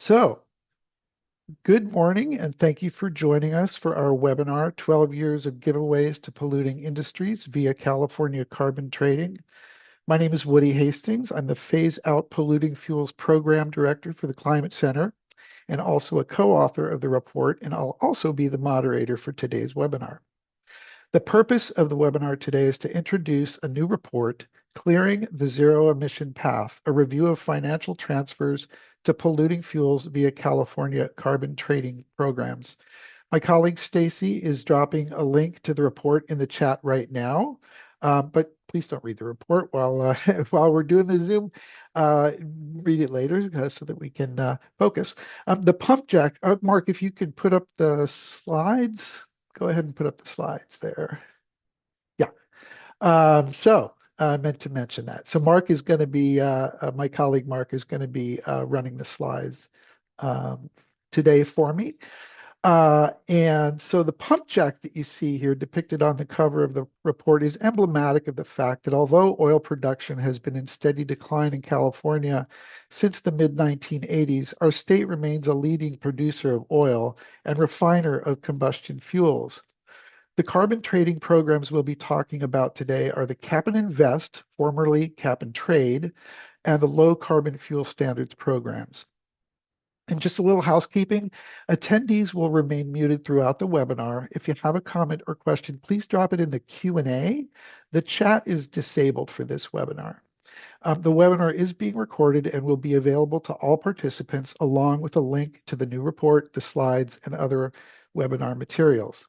So, good morning, and thank you for joining us for our webinar, 12 Years of Giveaways to Polluting Industries via California Carbon Trading. My name is Woody Hastings. I'm the Phase Out Polluting Fuels Program Director for the Climate Center and also a co-author of the report, and I'll also be the moderator for today's webinar. The purpose of the webinar today is to introduce a new report, Clearing the Zero-Emission Path, a review of financial transfers to polluting fuels via California carbon trading programs. My colleague Stacy is dropping a link to the report in the chat right now, but please don't read the report while while we're doing the Zoom. Read it later so that we can focus. The pump jack, Mark, if you could put up the slides. Go ahead and put up the slides there. Yeah. I meant to mention that. So Mark is going to be, my colleague Mark is going to be running the slides today for me. And so the pump jack that you see here depicted on the cover of the report is emblematic of the fact that although oil production has been in steady decline in California since the mid-1980s, our state remains a leading producer of oil and refiner of combustion fuels. The carbon trading programs we'll be talking about today are the Cap and Invest, formerly Cap and Trade, and the Low Carbon Fuel Standards programs. And just a little housekeeping, attendees will remain muted throughout the webinar. If you have a comment or question, please drop it in the Q&A. The chat is disabled for this webinar. The webinar is being recorded and will be available to all participants along with a link to the new report, the slides, and other webinar materials.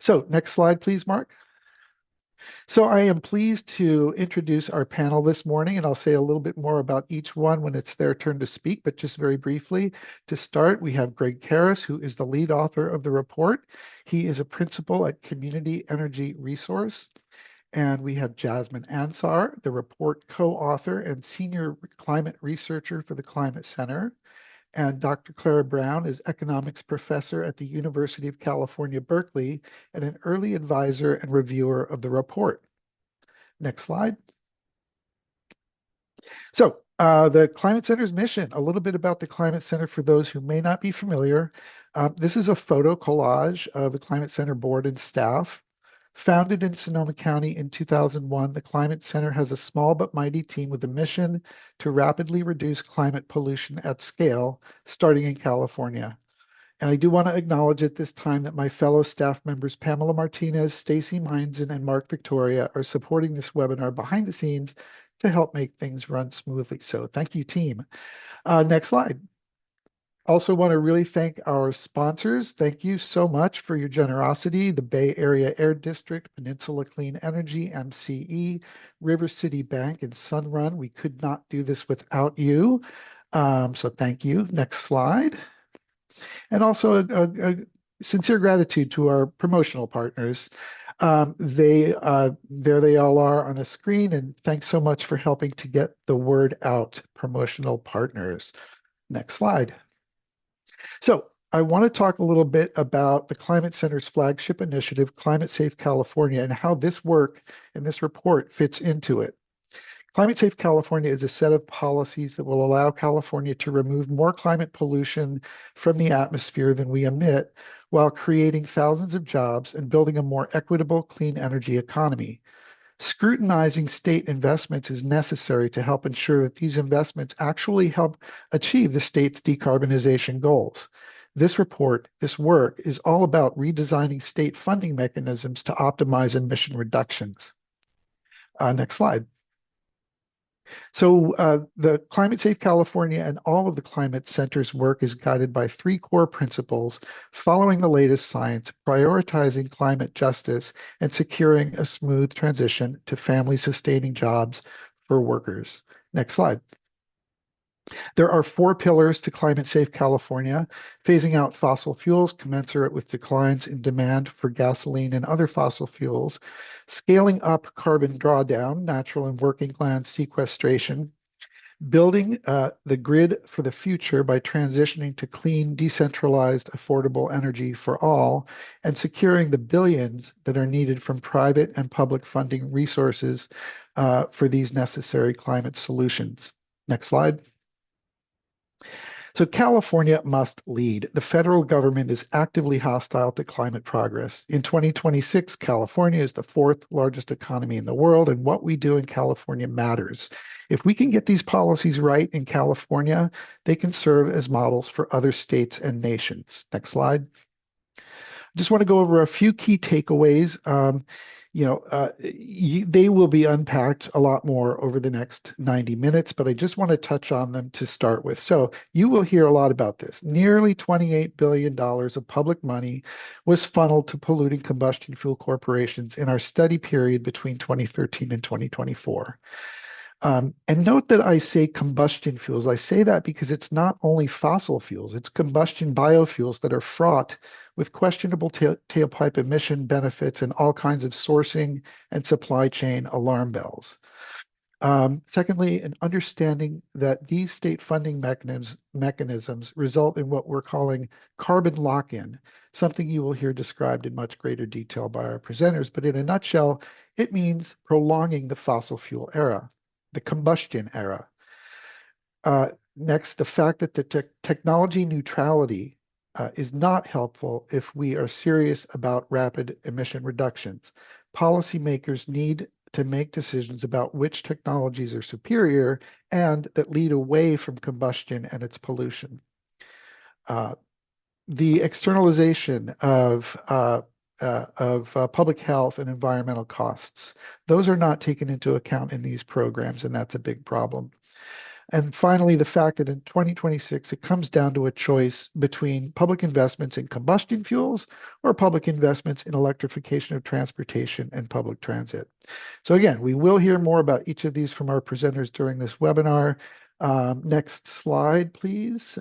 So next slide, please, Mark. So I am pleased to introduce our panel this morning, and I'll say a little bit more about each one when it's their turn to speak, but just very briefly, to start, we have Greg Karras, who is the lead author of the report. He is a principal at Community Energy Resource. And we have Jasmine Ansar, the report co-author and senior climate researcher for the Climate Center. And Dr. Clara Brown is economics professor at the University of California, Berkeley, and an early advisor and reviewer of the report. Next slide. So the Climate Center's mission, a little bit about the Climate Center for those who may not be familiar. This is a photo collage of the Climate Center board and staff. Founded in Sonoma County in 2001, the Climate Center has a small but mighty team with a mission to rapidly reduce climate pollution at scale, starting in California. And I do want to acknowledge at this time that my fellow staff members, Pamela Martinez, Stacy Meinzen, and Mark Victoria, are supporting this webinar behind the scenes to help make things run smoothly. So thank you, team. Next slide. Also want to really thank our sponsors. Thank you so much for your generosity. The Bay Area Air District, Peninsula Clean Energy, MCE, River City Bank, and Sunrun. We could not do this without you. So thank you. Next slide. And also a sincere gratitude to our promotional partners. There they all are on the screen, and thanks so much for helping to get the word out, promotional partners. Next slide. So I want to talk a little bit about the Climate Center's flagship initiative, Climate Safe California, and how this work and this report fits into it. Climate Safe California is a set of policies that will allow California to remove more climate pollution from the atmosphere than we emit, while creating thousands of jobs and building a more equitable, clean energy economy. Scrutinizing state investments is necessary to help ensure that these investments actually help achieve the state's decarbonization goals. This report, this work, is all about redesigning state funding mechanisms to optimize emission reductions. Next slide. So the Climate Safe California and all of the Climate Center's work is guided by three core principles: following the latest science, prioritizing climate justice, and securing a smooth transition to family-sustaining jobs for workers. Next slide. There are four pillars to Climate Safe California: phasing out fossil fuels commensurate with declines in demand for gasoline and other fossil fuels, scaling up carbon drawdown, natural and working land sequestration, building the grid for the future by transitioning to clean, decentralized, affordable energy for all, and securing the billions that are needed from private and public funding resources for these necessary climate solutions. Next slide. So California must lead. The federal government is actively hostile to climate progress. In 2026, California is the fourth largest economy in the world, and what we do in California matters. If we can get these policies right in California, they can serve as models for other states and nations. Next slide. Just want to go over a few key takeaways. They will be unpacked a lot more over the next 90 minutes, but I just want to touch on them to start with. So you will hear a lot about this. Nearly $28 billion of public money was funneled to polluting combustion fuel corporations in our study period between 2013 and 2024. And note that I say combustion fuels. I say that because it's not only fossil fuels, it's combustion biofuels that are fraught with questionable tailpipe emission benefits and all kinds of sourcing and supply chain alarm bells. Secondly, an understanding that these state funding mechanisms result in what we're calling carbon lock-in, something you will hear described in much greater detail by our presenters. But in a nutshell, it means prolonging the fossil fuel era, the combustion era. Next, the fact that the technology neutrality is not helpful if we are serious about rapid emission reductions. Policymakers need to make decisions about which technologies are superior and that lead away from combustion and its pollution. The externalization of public health and environmental costs. Those are not taken into account in these programs, and that's a big problem. And finally, the fact that in 2026, it comes down to a choice between public investments in combustion fuels or public investments in electrification of transportation and public transit. So again, we will hear more about each of these from our presenters during this webinar. Next slide, please.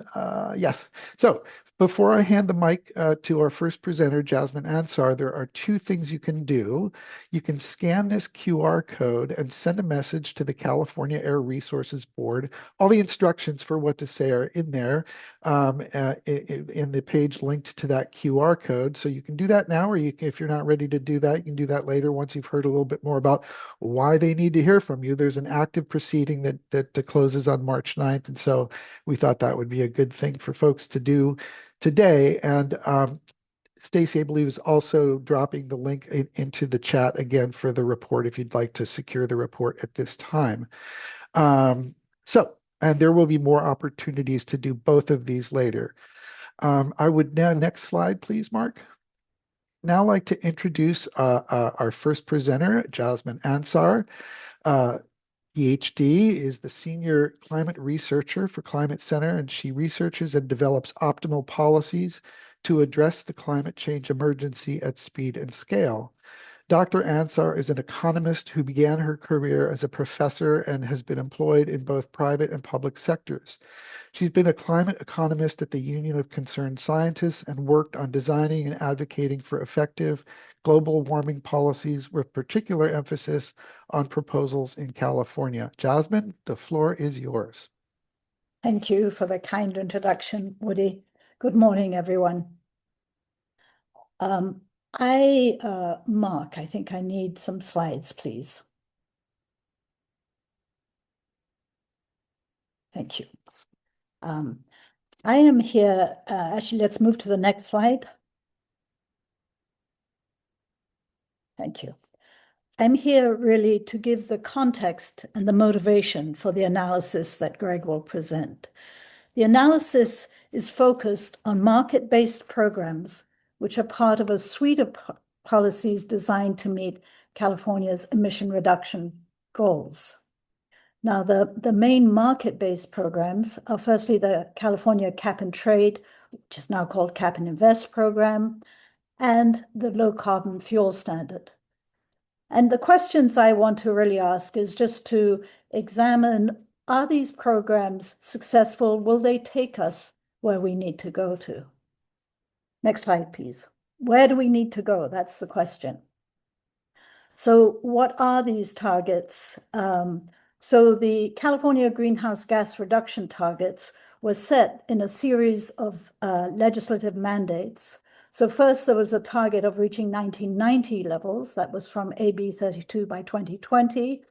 Yes. So before I hand the mic to our first presenter, Jasmine Ansar, there are two things you can do. You can scan this QR code and send a message to the California Air Resources Board. All the instructions for what to say are in there in the page linked to that QR code. So you can do that now, or if you're not ready to do that, you can do that later once you've heard a little bit more about why they need to hear from you. There's an active proceeding that closes on March 9th. And so we thought that would be a good thing for folks to do today. And Stacy, I believe, is also dropping the link into the chat again for the report if you'd like to secure the report at this time. And there will be more opportunities to do both of these later. I would now, next slide, please, Mark. Now like to introduce our first presenter, Jasmine Ansar. PhD, is the senior climate researcher for Climate Center, and she researches and develops optimal policies to address the climate change emergency at speed and scale. Dr. Ansar is an economist who began her career as a professor and has been employed in both private and public sectors. She's been a climate economist at the Union of Concerned Scientists and worked on designing and advocating for effective global warming policies with particular emphasis on proposals in California. Jasmine, the floor is yours. Thank you for the kind introduction, Woody. Good morning, everyone. Mark, I think I need some slides, please. Thank you. I am here, actually, let's move to the next slide. Thank you. I'm here really to give the context and the motivation for the analysis that Greg will present. The analysis is focused on market-based programs, which are part of a suite of policies designed to meet California's emission reduction goals. Now, the main market-based programs are firstly the California Cap and Trade, which is now called Cap and Invest program, and the Low Carbon Fuel Standard. And the questions I want to really ask is just to examine, are these programs successful? Will they take us where we need to go to? Next slide, please. Where do we need to go? That's the question. So what are these targets? So the California greenhouse gas reduction targets were set in a series of legislative mandates. So first, there was a target of reaching 1990 levels. That was from AB 32 by 2020.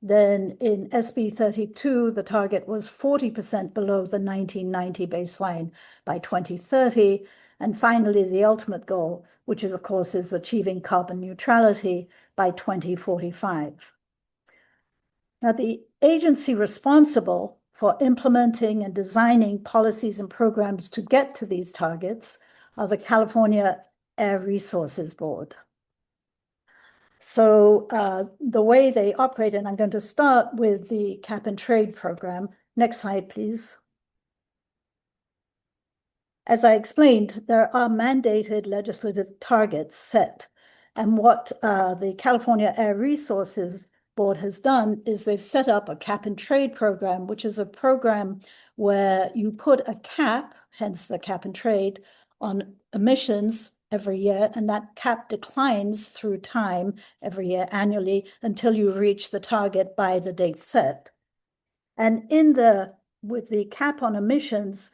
Then in SB 32, the target was 40% below the 1990 baseline by 2030. And finally, the ultimate goal, which is, of course, is achieving carbon neutrality by 2045. Now, the agency responsible for implementing and designing policies and programs to get to these targets are the California Air Resources Board. So the way they operate, and I'm going to start with the cap and trade program. Next slide, please. As I explained, there are mandated legislative targets set. And what the California Air Resources Board has done is they've set up a cap and trade program, which is a program where you put a cap, hence the cap and trade, on emissions every year, and that cap declines through time every year annually until you reach the target by the date set. And with the cap on emissions,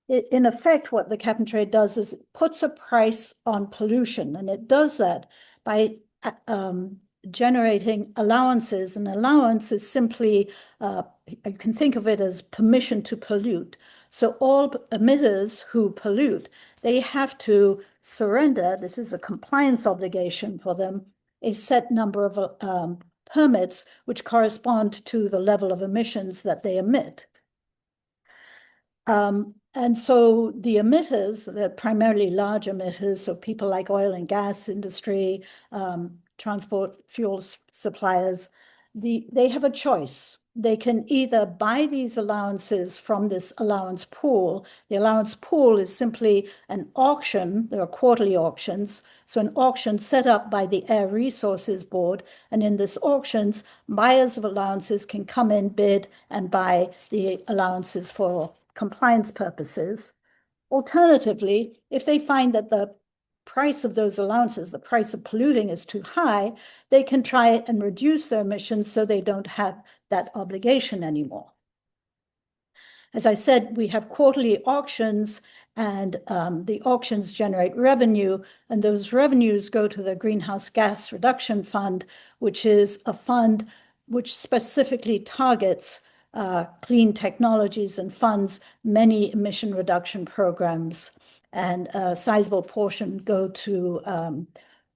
in effect, what the cap and trade does is it puts a price on pollution, and it does that by generating allowances. An allowance is simply, you can think of it as permission to pollute. So all emitters who pollute, they have to surrender, this is a compliance obligation for them, a set number of permits which correspond to the level of emissions that they emit. And so the emitters, they're primarily large emitters, so people like oil and gas industry, transport fuel suppliers, they have a choice. They can either buy these allowances from this allowance pool. The allowance pool is simply an auction. There are quarterly auctions. So an auction set up by the Air Resources Board. And in this auctions, buyers of allowances can come in, bid, and buy the allowances for compliance purposes. Alternatively, if they find that the price of those allowances, the price of polluting is too high, they can try and reduce their emissions so they don't have that obligation anymore. As I said, we have quarterly auctions, and the auctions generate revenue, and those revenues go to the Greenhouse Gas Reduction Fund, which is a fund which specifically targets clean technologies and funds many emission reduction programs, and a sizable portion go to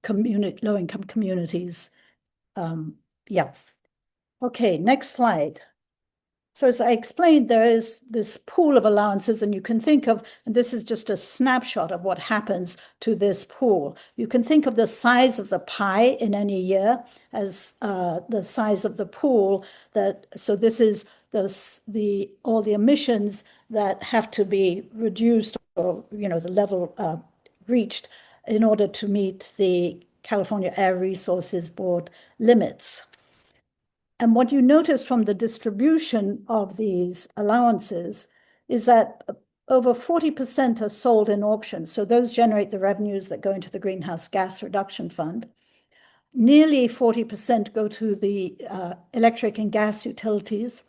low-income communities. Yeah. Okay, next slide. So as I explained, there is this pool of allowances, and you can think of, and this is just a snapshot of what happens to this pool. You can think of the size of the pie in any year as the size of the pool. So this is all the emissions that have to be reduced, or the level reached in order to meet the California Air Resources Board limits. And what you notice from the distribution of these allowances is that over 40% are sold in auctions. So those generate the revenues that go into the Greenhouse Gas Reduction Fund. Nearly 40% go to the electric and gas utilities,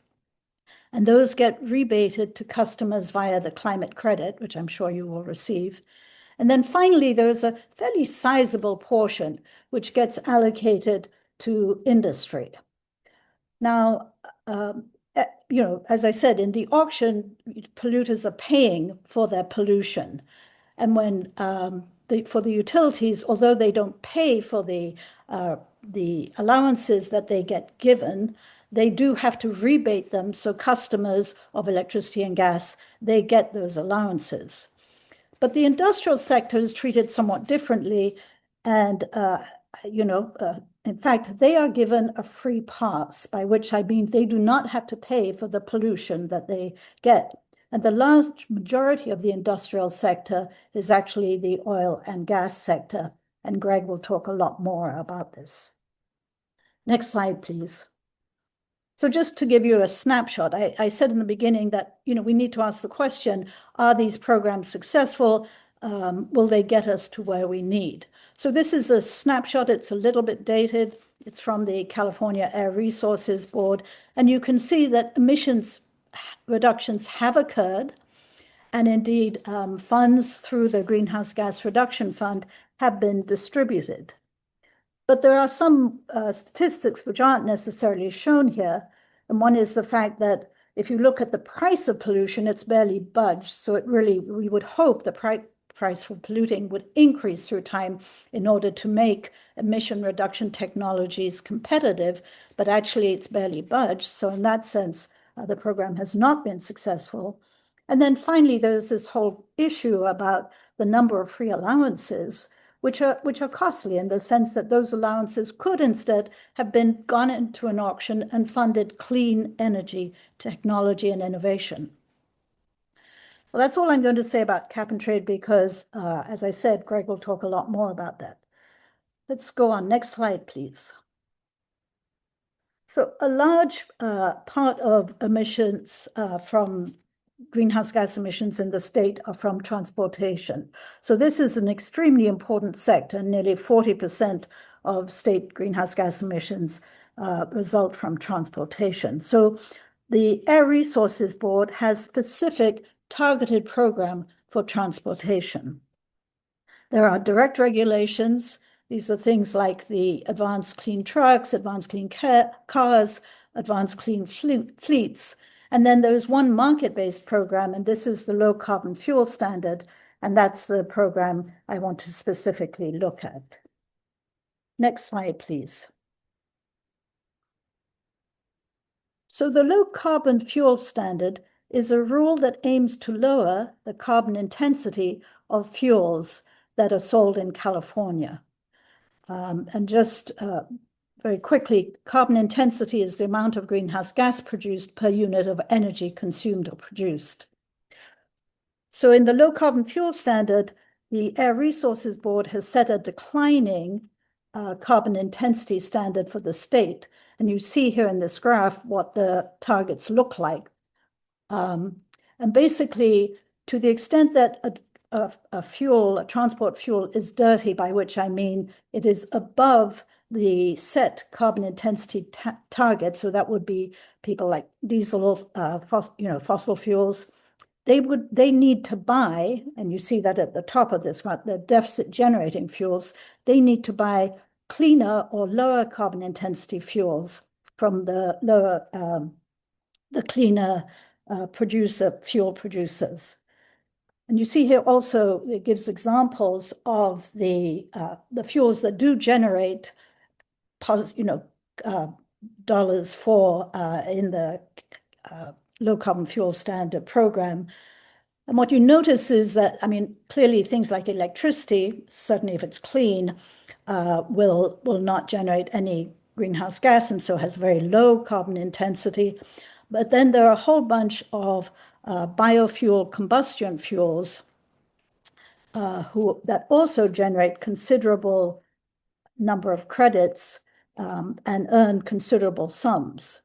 and those get rebated to customers via the climate credit, which I'm sure you will receive. And then finally, there's a fairly sizable portion which gets allocated to industry. Now, as I said, in the auction, polluters are paying for their pollution. And when for the utilities, although they don't pay for the allowances that they get given, they do have to rebate them. So customers of electricity and gas, they get those allowances. But the industrial sector is treated somewhat differently. And, in fact, they are given a free pass, by which I mean they do not have to pay for the pollution that they get. And the large majority of the industrial sector is actually the oil and gas sector. And Greg will talk a lot more about this. Next slide, please. So just to give you a snapshot, I said in the beginning that, we need to ask the question, are these programs successful? Will they get us to where we need? So this is a snapshot. It's a little bit dated. It's from the California Air Resources Board. And you can see that emissions reductions have occurred. And indeed, funds through the Greenhouse Gas Reduction Fund have been distributed. But there are some statistics which aren't necessarily shown here. And one is the fact that if you look at the price of pollution, it's barely budged. So it really, we would hope the price for polluting would increase through time in order to make emission reduction technologies competitive, but actually it's barely budged. So in that sense, the program has not been successful. And then finally, there's this whole issue about the number of free allowances, which are costly in the sense that those allowances could instead have been gone into an auction and funded clean energy technology and innovation. Well, that's all I'm going to say about cap and trade because, as I said, Greg will talk a lot more about that. Let's go on. Next slide, please. So a large part of emissions from greenhouse gas emissions in the state are from transportation. So this is an extremely important sector. Nearly 40% of state greenhouse gas emissions result from transportation. So the Air Resources Board has specific targeted program for transportation. There are direct regulations. These are things like the advanced clean trucks, advanced clean cars, advanced clean fleets. And then there's one market-based program, and this is the low carbon fuel standard. And that's the program I want to specifically look at. Next slide, please. So the low carbon fuel standard is a rule that aims to lower the carbon intensity of fuels that are sold in California. And just very quickly, carbon intensity is the amount of greenhouse gas produced per unit of energy consumed or produced. So in the low carbon fuel standard, the Air Resources Board has set a declining carbon intensity standard for the state. And you see here in this graph what the targets look like. And basically, to the extent that a transport fuel is dirty, by which I mean it is above the set carbon intensity target, so that would be people like diesel, fossil fuels, they need to buy, and you see that at the top of this, the deficit generating fuels, they need to buy cleaner or lower carbon intensity fuels from the cleaner fuel producers. And you see here also, it gives examples of the fuels that do generate dollars for in the low carbon fuel standard program. And what you notice is that, I mean, clearly things like electricity, certainly if it's clean, will not generate any greenhouse gas and so has very low carbon intensity. But then there are a whole bunch of biofuel combustion fuels that also generate considerable number of credits and earn considerable sums.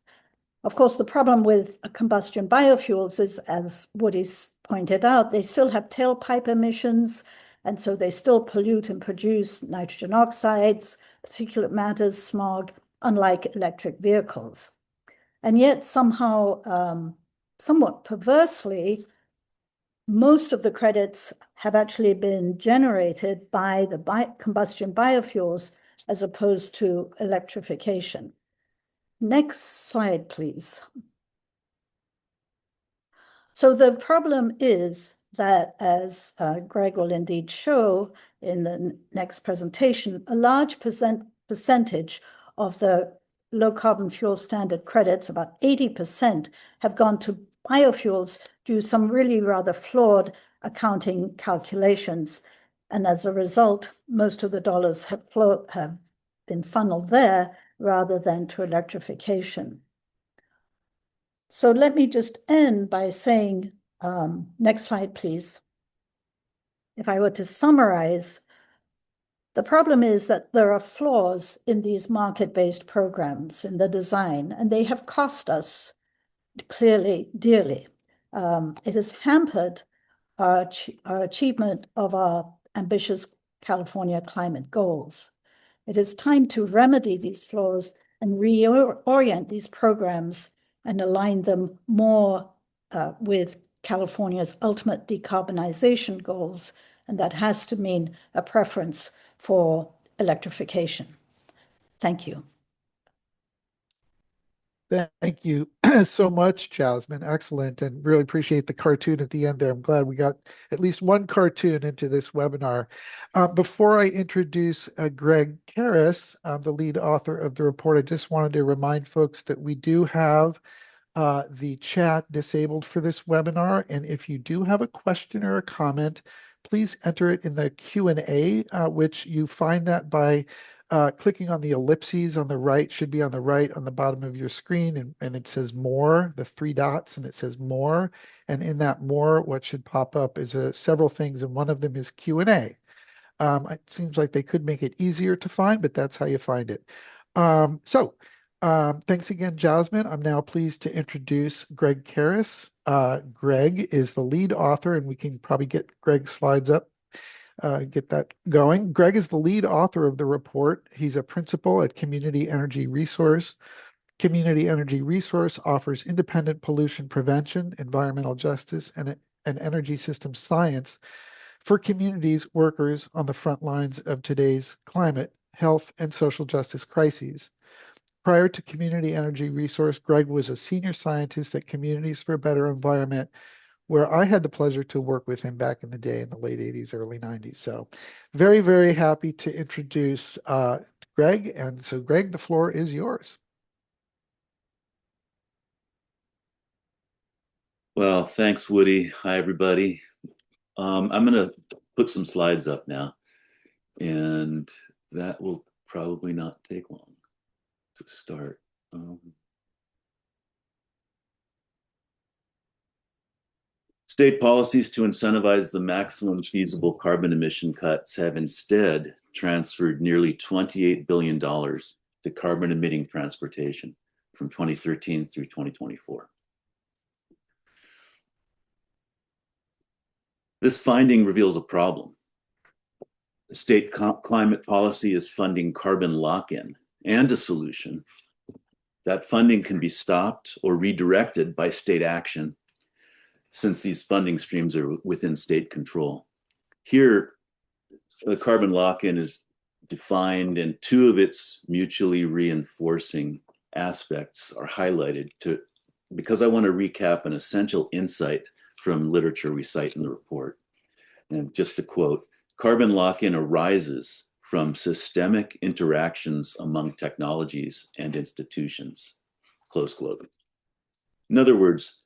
Of course, the problem with combustion biofuels is, as Woody's pointed out, they still have tailpipe emissions, and so they still pollute and produce nitrogen oxides, particulate matters, smog, unlike electric vehicles. And yet somehow, somewhat perversely, most of the credits have actually been generated by the combustion biofuels as opposed to electrification. Next slide, please. So the problem is that, as Greg will indeed show in the next presentation, a large percentage of the low carbon fuel standard credits, about 80%, have gone to biofuels due to some really rather flawed accounting calculations. And as a result, most of the dollars have been funneled there rather than to electrification. So let me just end by saying, next slide, please. If I were to summarize, the problem is that there are flaws in these market-based programs in the design, and they have cost us clearly dearly. It has hampered our achievement of our ambitious California climate goals. It is time to remedy these flaws and reorient these programs and align them more with California's ultimate decarbonization goals, and that has to mean a preference for electrification. Thank you. Thank you so much, Jasmine. Excellent. And really appreciate the cartoon at the end there. I'm glad we got at least one cartoon into this webinar. Before I introduce Greg Karras, the lead author of the report, I just wanted to remind folks that we do have the chat disabled for this webinar. And if you do have a question or a comment, please enter it in the Q&A, which you find that by clicking on the ellipses on the right, should be on the right on the bottom of your screen, and it says more, the three dots, and it says more. And in that more, what should pop up is several things, and one of them is Q&A. It seems like they could make it easier to find, but that's how you find it. Thanks again, Jasmine. I'm now pleased to introduce Greg Karras. Greg is the lead author, and we can probably get Greg's slides up, get that going. Greg is the lead author of the report. He's a principal at Community Energy Resource. Community Energy Resource offers independent pollution prevention, environmental justice, and energy system science for communities, workers on the front lines of today's climate, health, and social justice crises. Prior to Community Energy Resource, Greg was a senior scientist at Communities for a Better Environment, where I had the pleasure to work with him back in the day in the late 80s, early 90s. So very, very happy to introduce Greg. And so Greg, the floor is yours. Well, thanks, Woody. Hi, everybody. I'm going to put some slides up now, and that will probably not take long to start. State policies to incentivize the maximum feasible carbon emission cuts have instead transferred nearly $28 billion to carbon emitting transportation from 2013 through 2024. This finding reveals a problem. State climate policy is funding carbon lock-in, and a solution. That funding can be stopped or redirected by state action, since these funding streams are within state control. Here, the carbon lock-in is defined, and two of its mutually reinforcing aspects are highlighted because I want to recap an essential insight from literature we cite in the report. And just to quote, carbon lock-in arises from systemic interactions among technologies and institutions, close quote. In other words,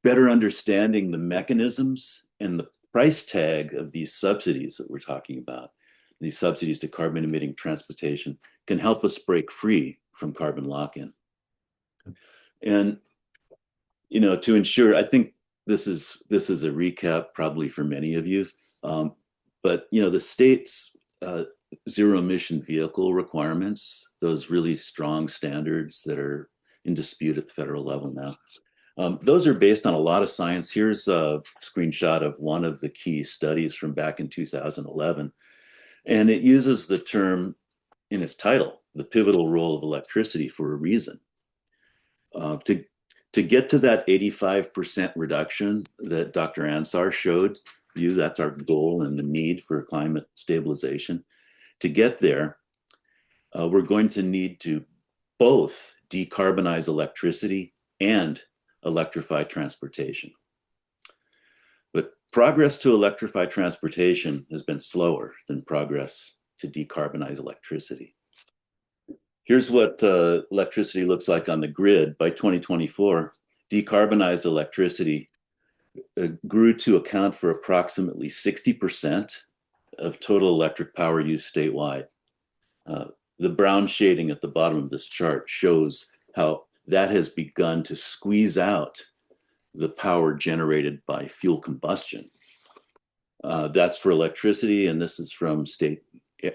better understanding the mechanisms and the price tag of these subsidies that we're talking about, these subsidies to carbon emitting transportation, can help us break free from carbon lock-in. And, to ensure, I think this is a recap probably for many of you, but the state's zero emission vehicle requirements, those really strong standards that are in dispute at the federal level now, those are based on a lot of science. Here's a screenshot of one of the key studies from back in 2011. And it uses the term in its title, the pivotal role of electricity, for a reason. To get to that 85% reduction that Dr. Ansar showed you, that's our goal and the need for climate stabilization. To get there, we're going to need to both decarbonize electricity and electrify transportation. But progress to electrify transportation has been slower than progress to decarbonize electricity. Here's what electricity looks like on the grid. By 2024, decarbonized electricity grew to account for approximately 60% of total electric power use statewide. The brown shading at the bottom of this chart shows how that has begun to squeeze out the power generated by fuel combustion. That's for electricity, and this is from State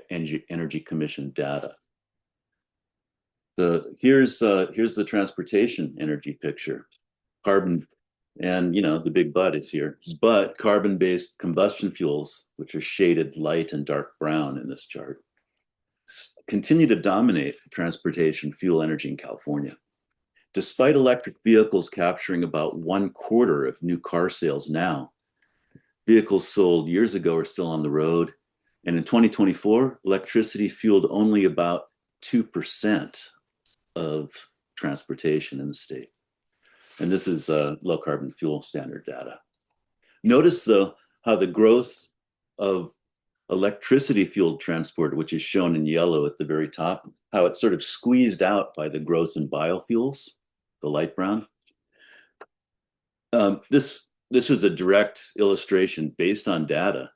Energy Commission data. Here's the transportation energy picture. Carbon, and the big but is here, but carbon-based combustion fuels, which are shaded light and dark brown in this chart, continue to dominate transportation fuel energy in California. Despite electric vehicles capturing about 1/4 of new car sales now, vehicles sold years ago are still on the road. And in 2024, electricity fueled only about 2% of transportation in the state. And this is low carbon fuel standard data. Notice though how the growth of electricity fueled transport, which is shown in yellow at the very top, how it's sort of squeezed out by the growth in biofuels, the light brown. This was a direct illustration based on data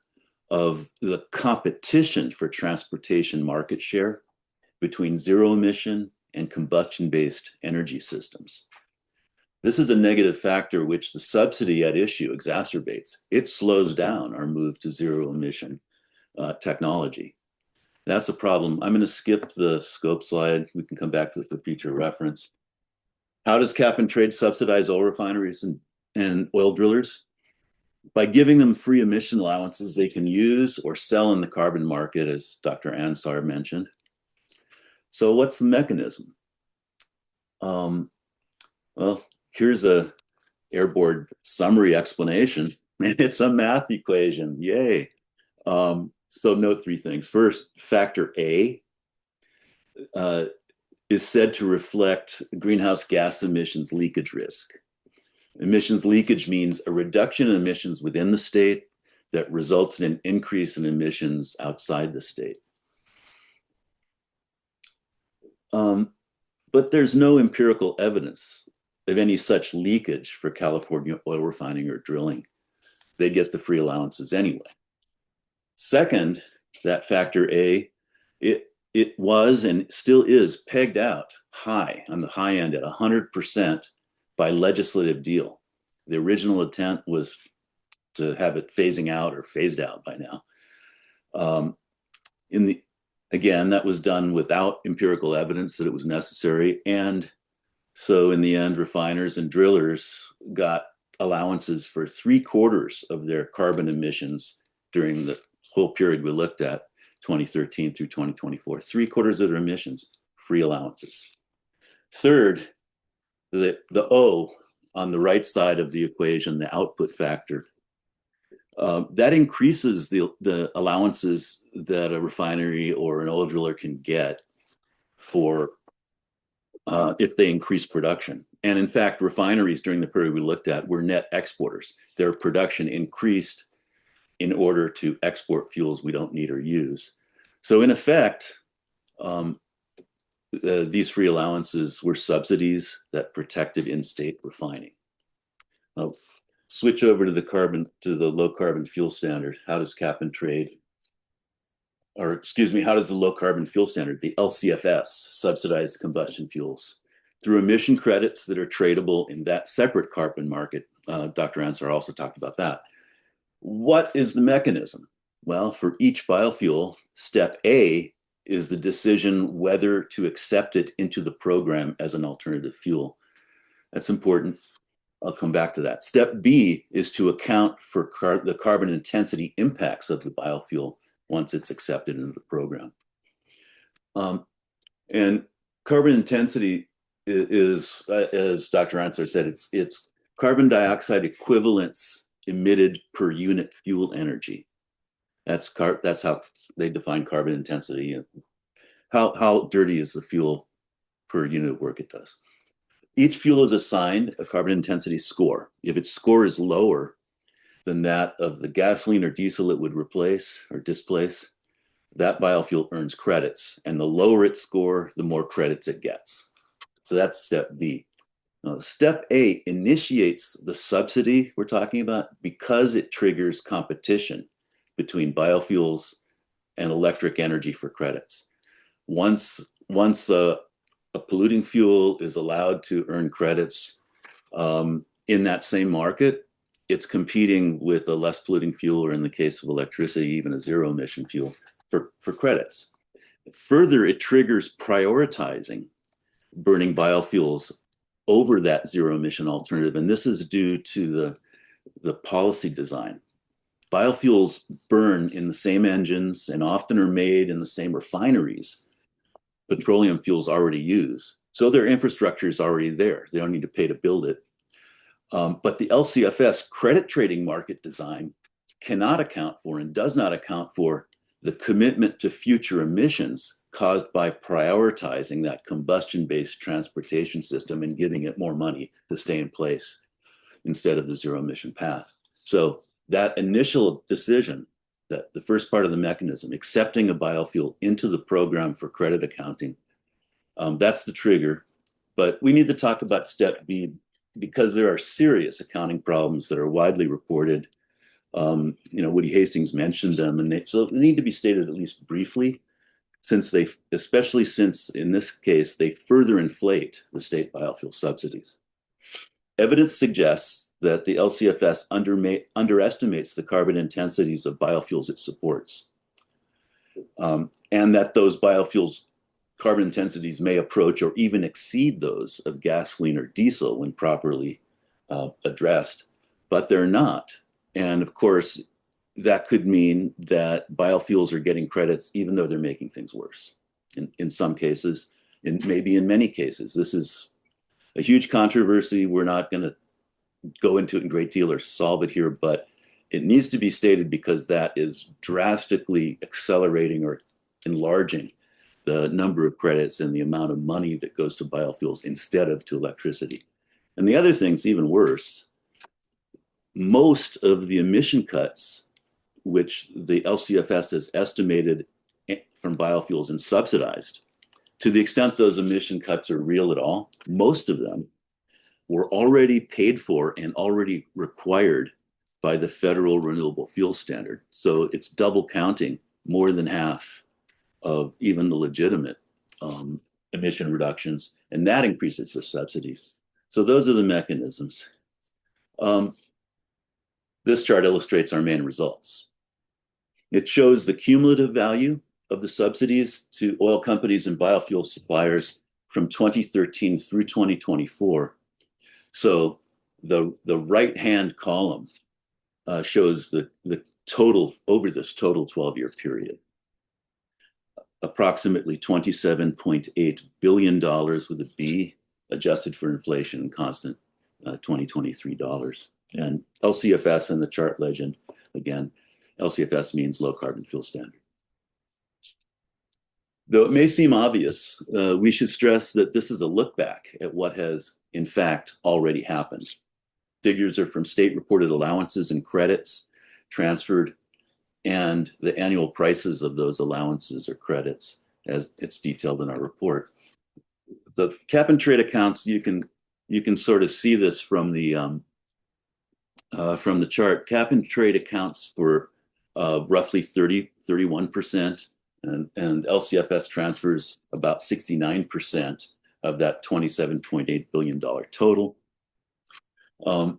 of the competition for transportation market share between zero emission and combustion-based energy systems. This is a negative factor which the subsidy at issue exacerbates. It slows down our move to zero emission technology. That's a problem. I'm going to skip the scope slide. We can come back to it for future reference. How does cap and trade subsidize oil refineries and oil drillers? By giving them free emission allowances they can use or sell in the carbon market, as Dr. Ansar mentioned. So what's the mechanism? Well, here's a airboard summary explanation, and it's a math equation. Yay. So note three things. First, factor A is said to reflect greenhouse gas emissions leakage risk. Emissions leakage means a reduction in emissions within the state that results in an increase in emissions outside the state. But there's no empirical evidence of any such leakage for California oil refining or drilling. They get the free allowances anyway. Second, that factor A, it was and still is pegged out high, on the high end at 100% by legislative deal. The original intent was to have it phasing out or phased out by now. Again, that was done without empirical evidence that it was necessary. And so in the end, refiners and drillers got allowances for 3/4 of their carbon emissions during the whole period we looked at, 2013 through 2024. 3/4 of their emissions, free allowances. Third, the O on the right side of the equation, the output factor, that increases the allowances that a refinery or an oil driller can get for if they increase production. And in fact, refineries during the period we looked at were net exporters. Their production increased in order to export fuels we don't need or use. So in effect, these free allowances were subsidies that protected in-state refining. I'll switch over to the low carbon fuel standard. How does cap and trade, or excuse me, how does the low carbon fuel standard, the LCFS, subsidize combustion fuels? Through emission credits that are tradable in that separate carbon market. Dr. Ansar also talked about that. What is the mechanism? Well, for each biofuel, step A is the decision whether to accept it into the program as an alternative fuel. That's important. I'll come back to that. Step B is to account for the carbon intensity impacts of the biofuel once it's accepted into the program. And carbon intensity is, as Dr. Ansar said, it's carbon dioxide equivalents emitted per unit fuel energy. That's how they define carbon intensity. How dirty is the fuel per unit of work it does. Each fuel is assigned a carbon intensity score. If its score is lower than that of the gasoline or diesel it would replace or displace, that biofuel earns credits. And the lower its score, the more credits it gets. So that's step B. Now, step A initiates the subsidy we're talking about because it triggers competition between biofuels and electric energy for credits. Once a polluting fuel is allowed to earn credits in that same market, it's competing with a less polluting fuel, or in the case of electricity, even a zero emission fuel for credits. Further, it triggers prioritizing burning biofuels over that zero emission alternative. And this is due to the policy design. Biofuels burn in the same engines and often are made in the same refineries petroleum fuels already use. So their infrastructure is already there. They don't need to pay to build it. But the LCFS credit trading market design cannot account for and does not account for the commitment to future emissions caused by prioritizing that combustion-based transportation system and giving it more money to stay in place instead of the zero-emission path. So that initial decision, that the first part of the mechanism, accepting a biofuel into the program for credit accounting, that's the trigger. But we need to talk about step B because there are serious accounting problems that are widely reported. Woody Hastings mentioned them, and so they need to be stated at least briefly, especially since in this case, they further inflate the state biofuel subsidies. Evidence suggests that the LCFS underestimates the carbon intensities of biofuels it supports, and that those biofuels carbon intensities may approach or even exceed those of gasoline or diesel when properly addressed, but they're not. And of course, that could mean that biofuels are getting credits even though they're making things worse in some cases, and maybe in many cases. This is a huge controversy. We're not going to go into it in great deal or solve it here, but it needs to be stated because that is drastically accelerating or enlarging the number of credits and the amount of money that goes to biofuels instead of to electricity. And the other thing's even worse. Most of the emission cuts, which the LCFS has estimated from biofuels and subsidized, to the extent those emission cuts are real at all, most of them were already paid for and already required by the federal renewable fuel standard. So it's double counting more than half of even the legitimate emission reductions, and that increases the subsidies. So those are the mechanisms. This chart illustrates our main results. It shows the cumulative value of the subsidies to oil companies and biofuel suppliers from 2013 through 2024. So the right-hand column shows the total over this total 12-year period. Approximately $27.8 billion with a B, adjusted for inflation and constant 2023 dollars. And LCFS in the chart legend, again, LCFS means low carbon fuel standard. Though it may seem obvious, we should stress that this is a look back at what has in fact already happened. Figures are from state reported allowances and credits transferred, and the annual prices of those allowances or credits as it's detailed in our report. The cap and trade accounts, you can sort of see this from the chart. Cap and trade accounts for roughly 31%, and LCFS transfers about 69% of that $27.8 billion total. A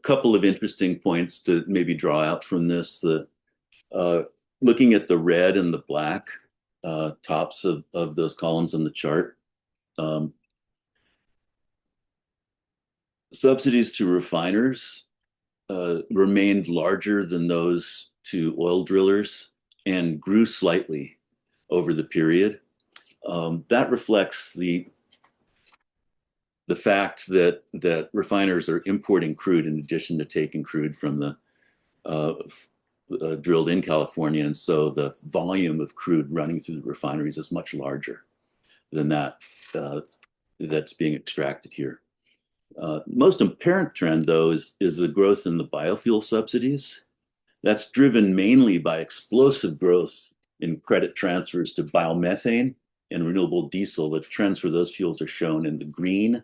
couple of interesting points to maybe draw out from this. Looking at the red and the black tops of those columns in the chart, subsidies to refiners remained larger than those to oil drillers and grew slightly over the period. That reflects the fact that refiners are importing crude in addition to taking crude from the drilled in California, and so the volume of crude running through the refineries is much larger than that's being extracted here. Most apparent trend, though, is the growth in the biofuel subsidies. That's driven mainly by explosive growth in credit transfers to biomethane and renewable diesel. The trends for those fuels are shown in the green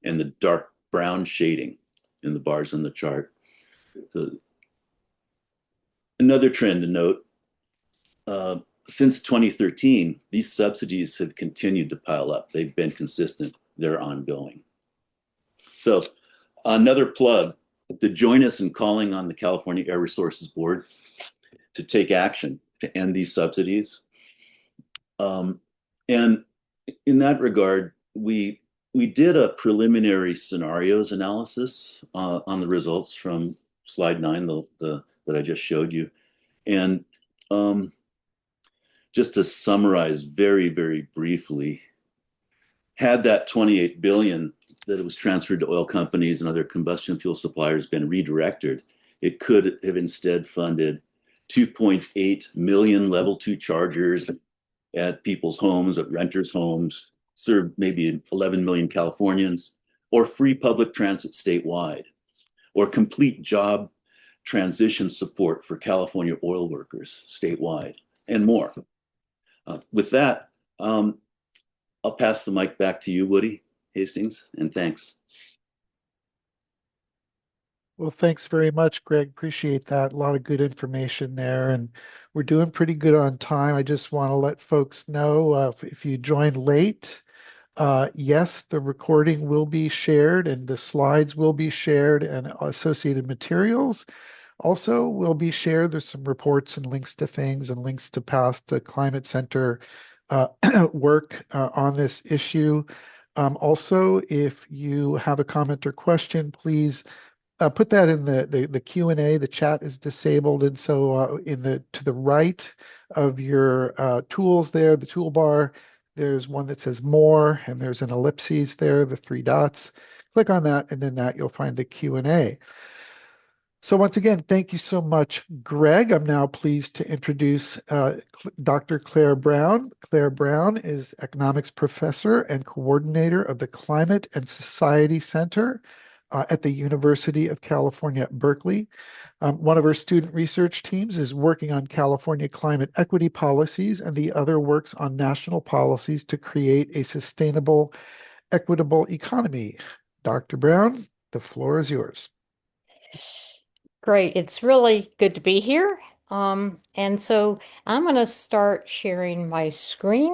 and the dark brown shading in the bars on the chart. So, another trend to note, since 2013, these subsidies have continued to pile up. They've been consistent. They're ongoing. So another plug to join us in calling on the California Air Resources Board to take action to end these subsidies. And in that regard, we did a preliminary scenarios analysis on the results from slide 9 that I just showed you. And just to summarize very, very briefly, had that 28 billion that it was transferred to oil companies and other combustion fuel suppliers been redirected, it could have instead funded 2.8 million level 2 chargers, at people's homes, at renters' homes, serve maybe 11 million Californians, or free public transit statewide, or complete job transition support for California oil workers statewide, and more. With that, I'll pass the mic back to you, Woody Hastings, and thanks. Well, thanks very much, Greg. Appreciate that. A lot of good information there, and we're doing pretty good on time. I just want to let folks know if you joined late, yes, the recording will be shared and the slides will be shared and associated materials also will be shared. There's some reports and links to things and links to past Climate Center work on this issue. Also, if you have a comment or question, please put that in the Q&A. The chat is disabled, and so to the right of your tools there, the toolbar, there's one that says more, and there's an ellipses there, the three dots. Click on that, and in that you'll find the Q&A. So once again, thank you so much, Greg. I'm now pleased to introduce Dr. Claire Brown. Claire Brown is economics professor and coordinator of the Climate and Society Center at the University of California at Berkeley. One of our student research teams is working on California climate equity policies, and the other works on national policies to create a sustainable, equitable economy. Dr. Brown, the floor is yours. Great. It's really good to be here. And so I'm going to start sharing my screen.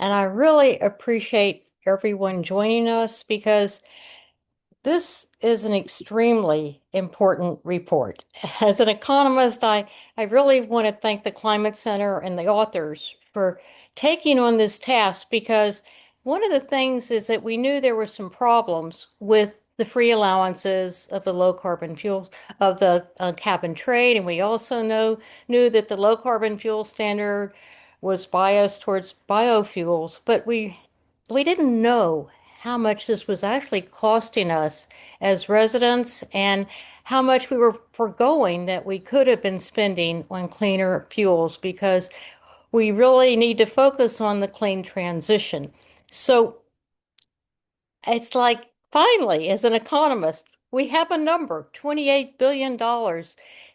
And I really appreciate everyone joining us because this is an extremely important report. As an economist, I really want to thank the Climate Center and the authors for taking on this task, because one of the things is that we knew there were some problems with the free allowances of the low carbon fuels of the cap and trade. And we also knew that the low carbon fuel standard was biased towards biofuels, but we didn't know how much this was actually costing us as residents and how much we were foregoing that we could have been spending on cleaner fuels, because we really need to focus on the clean transition. So it's like, finally, as an economist, we have a number, $28 billion,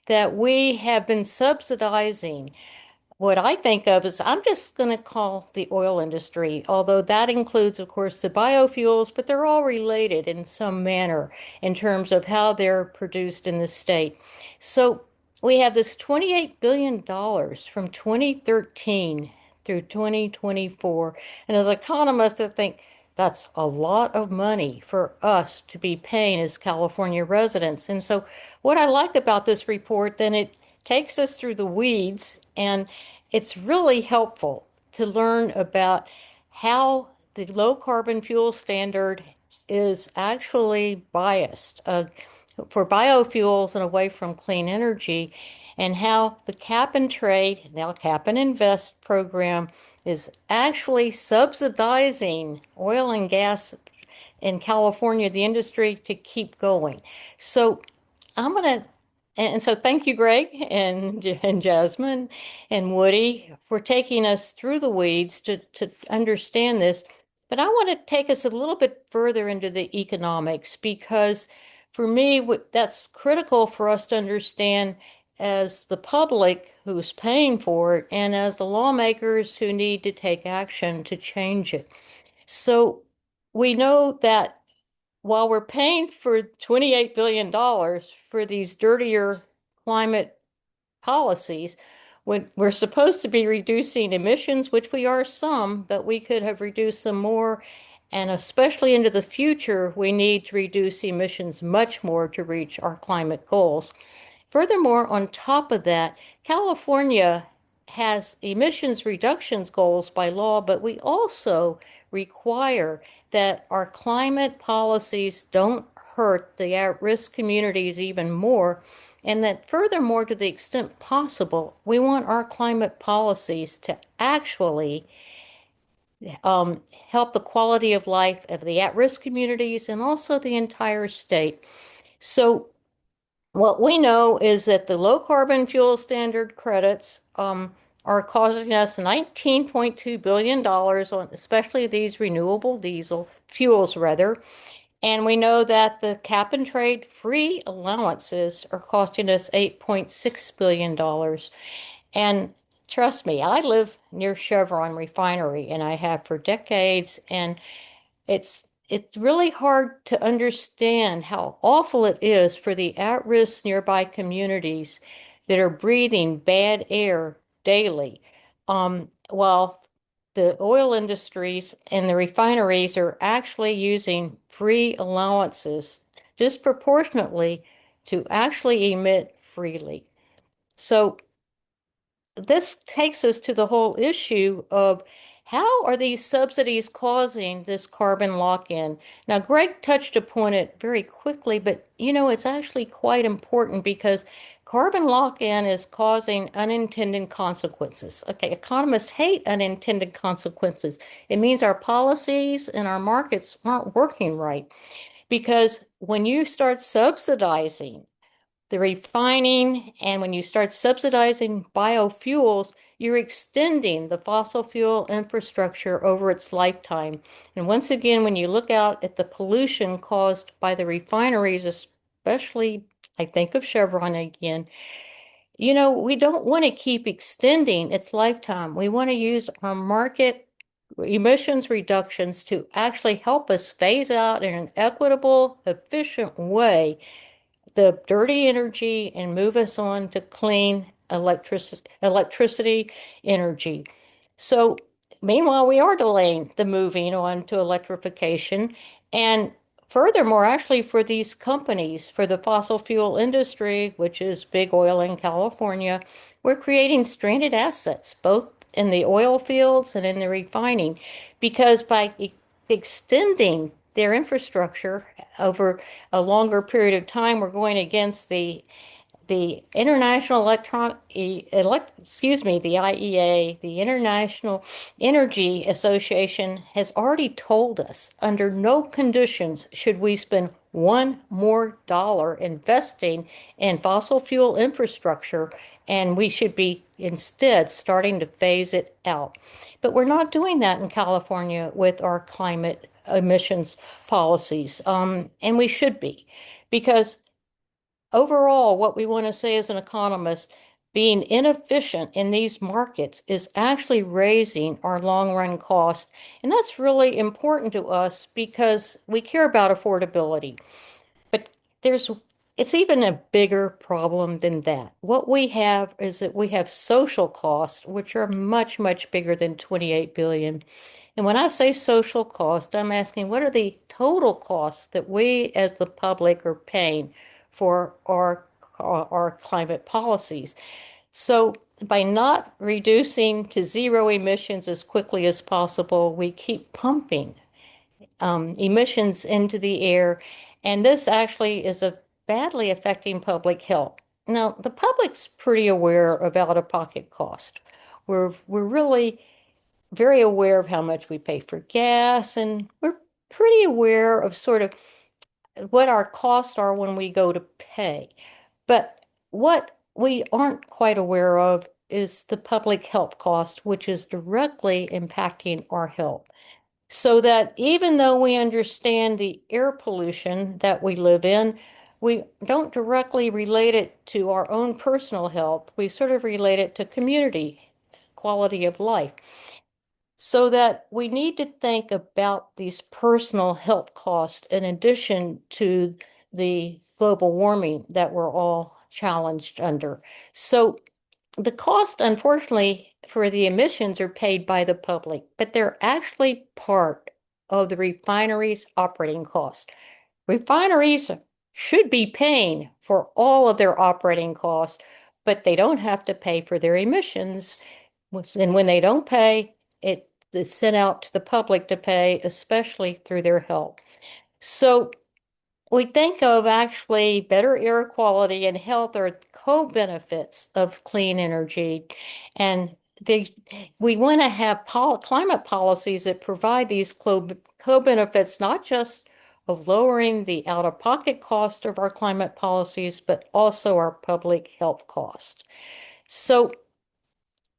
that we have been subsidizing. What I think of is, I'm just going to call the oil industry, although that includes, of course, the biofuels, but they're all related in some manner in terms of how they're produced in the state. So we have this $28 billion from 2013 through 2024. And as economists, I think that's a lot of money for us to be paying as California residents. And so what I like about this report, then it takes us through the weeds, and it's really helpful to learn about how the low carbon fuel standard is actually biased for biofuels and away from clean energy, and how the cap and trade, now cap and invest program, is actually subsidizing oil and gas in California, the industry, to keep going. So I'm going to, and so thank you, Greg and Jasmine and Woody, for taking us through the weeds to understand this. But I want to take us a little bit further into the economics, because for me, that's critical for us to understand as the public who's paying for it, and as the lawmakers who need to take action to change it. So we know that while we're paying for $28 billion for these dirtier climate policies, when we're supposed to be reducing emissions, which we are some, but we could have reduced them more. And especially into the future, we need to reduce emissions much more to reach our climate goals. Furthermore, on top of that, California has emissions reductions goals by law, but we also require that our climate policies don't hurt the at-risk communities even more, and that furthermore, to the extent possible, we want our climate policies to actually help the quality of life of the at-risk communities and also the entire state. So What we know is that the low carbon fuel standard credits are costing us $19.2 billion on especially these renewable diesel fuels rather. And we know that the cap and trade free allowances are costing us $8.6 billion. And trust me, I live near Chevron refinery and I have for decades, and it's really hard to understand how awful it is for the at-risk nearby communities that are breathing bad air daily, while the oil industries and the refineries are actually using free allowances disproportionately to actually emit freely. So this takes us to the whole issue of how are these subsidies causing this carbon lock-in? Now, Greg touched upon it very quickly, but it's actually quite important because carbon lock-in is causing unintended consequences. Okay, economists hate unintended consequences. It means our policies and our markets aren't working right because when you start subsidizing the refining, and when you start subsidizing biofuels, you're extending the fossil fuel infrastructure over its lifetime. And once again, when you look out at the pollution caused by the refineries, especially, I think of Chevron again, we don't want to keep extending its lifetime. We want to use our market emissions reductions to actually help us phase out in an equitable, efficient way the dirty energy and move us on to clean electricity energy. So meanwhile, we are delaying the moving on to electrification. And furthermore, actually for these companies, for the fossil fuel industry, which is big oil in California, we're creating stranded assets, both in the oil fields and in the refining, because by extending their infrastructure over a longer period of time, we're going against the International the IEA, the International Energy Association has already told us under no conditions should we spend one more dollar investing in fossil fuel infrastructure, and we should be instead starting to phase it out. But we're not doing that in California with our climate emissions policies, and we should be, because overall, what we want to say as an economist, being inefficient in these markets is actually raising our long run cost. And that's really important to us because we care about affordability. But there's it's even a bigger problem than that. What we have is that we have social costs, which are much, much bigger than 28 billion. And when I say social cost, I'm asking what are the total costs that we as the public are paying for our climate policies. So by not reducing to zero emissions as quickly as possible, we keep pumping emissions into the air, and this actually is badly affecting public health. Now, the public's pretty aware of out-of-pocket cost. We're really very aware of how much we pay for gas, and we're pretty aware of sort of what our costs are when we go to pay. But what we aren't quite aware of is the public health cost, which is directly impacting our health. So that even though we understand the air pollution that we live in, we don't directly relate it to our own personal health. We sort of relate it to community quality of life. So that we need to think about these personal health costs in addition to the global warming that we're all challenged under. So the cost, unfortunately, for the emissions are paid by the public, but they're actually part of the refinery's operating cost. Refineries should be paying for all of their operating costs, but they don't have to pay for their emissions. And when they don't pay, it's sent out to the public to pay, especially through their health. So we think of actually better air quality and health are co-benefits of clean energy. And we want to have climate policies that provide these co-benefits, not just of lowering the out-of-pocket cost of our climate policies, but also our public health cost. So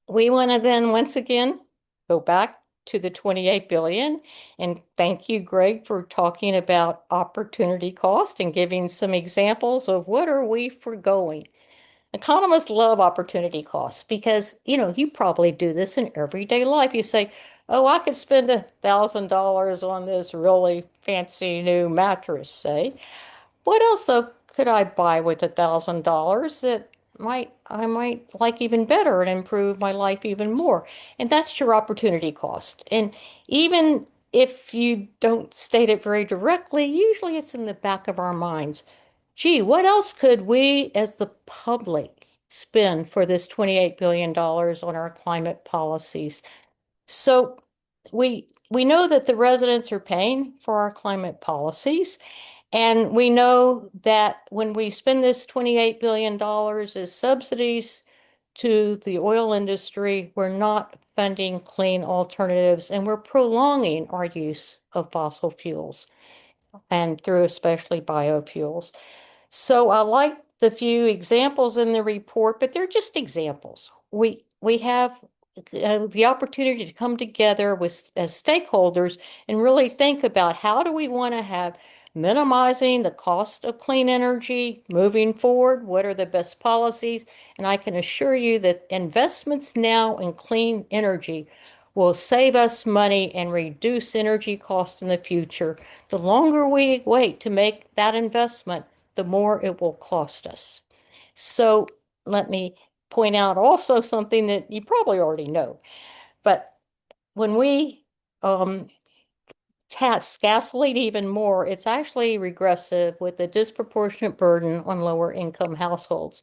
we want to then once again go back to the 28 billion. And thank you, Greg, for talking about opportunity cost and giving some examples of what are we foregoing. Economists love opportunity costs because, you probably do this in everyday life. You say, oh, I could spend $1,000 on this really fancy new mattress, say. What else though could I buy with $1,000 that I might like even better and improve my life even more? And that's your opportunity cost. And even if you don't state it very directly, usually it's in the back of our minds. Gee, what else could we as the public spend for this $28 billion on our climate policies? So we know that the residents are paying for our climate policies. And we know that when we spend this $28 billion as subsidies to the oil industry, we're not funding clean alternatives and we're prolonging our use of fossil fuels and through especially biofuels. So I like the few examples in the report, but they're just examples. We have the opportunity to come together as stakeholders and really think about how do we want to have minimizing the cost of clean energy moving forward? What are the best policies? And I can assure you that investments now in clean energy will save us money and reduce energy costs in the future. The longer we wait to make that investment, the more it will cost us. So let me point out also something that you probably already know. But when we tax gasoline even more, it's actually regressive with a disproportionate burden on lower income households.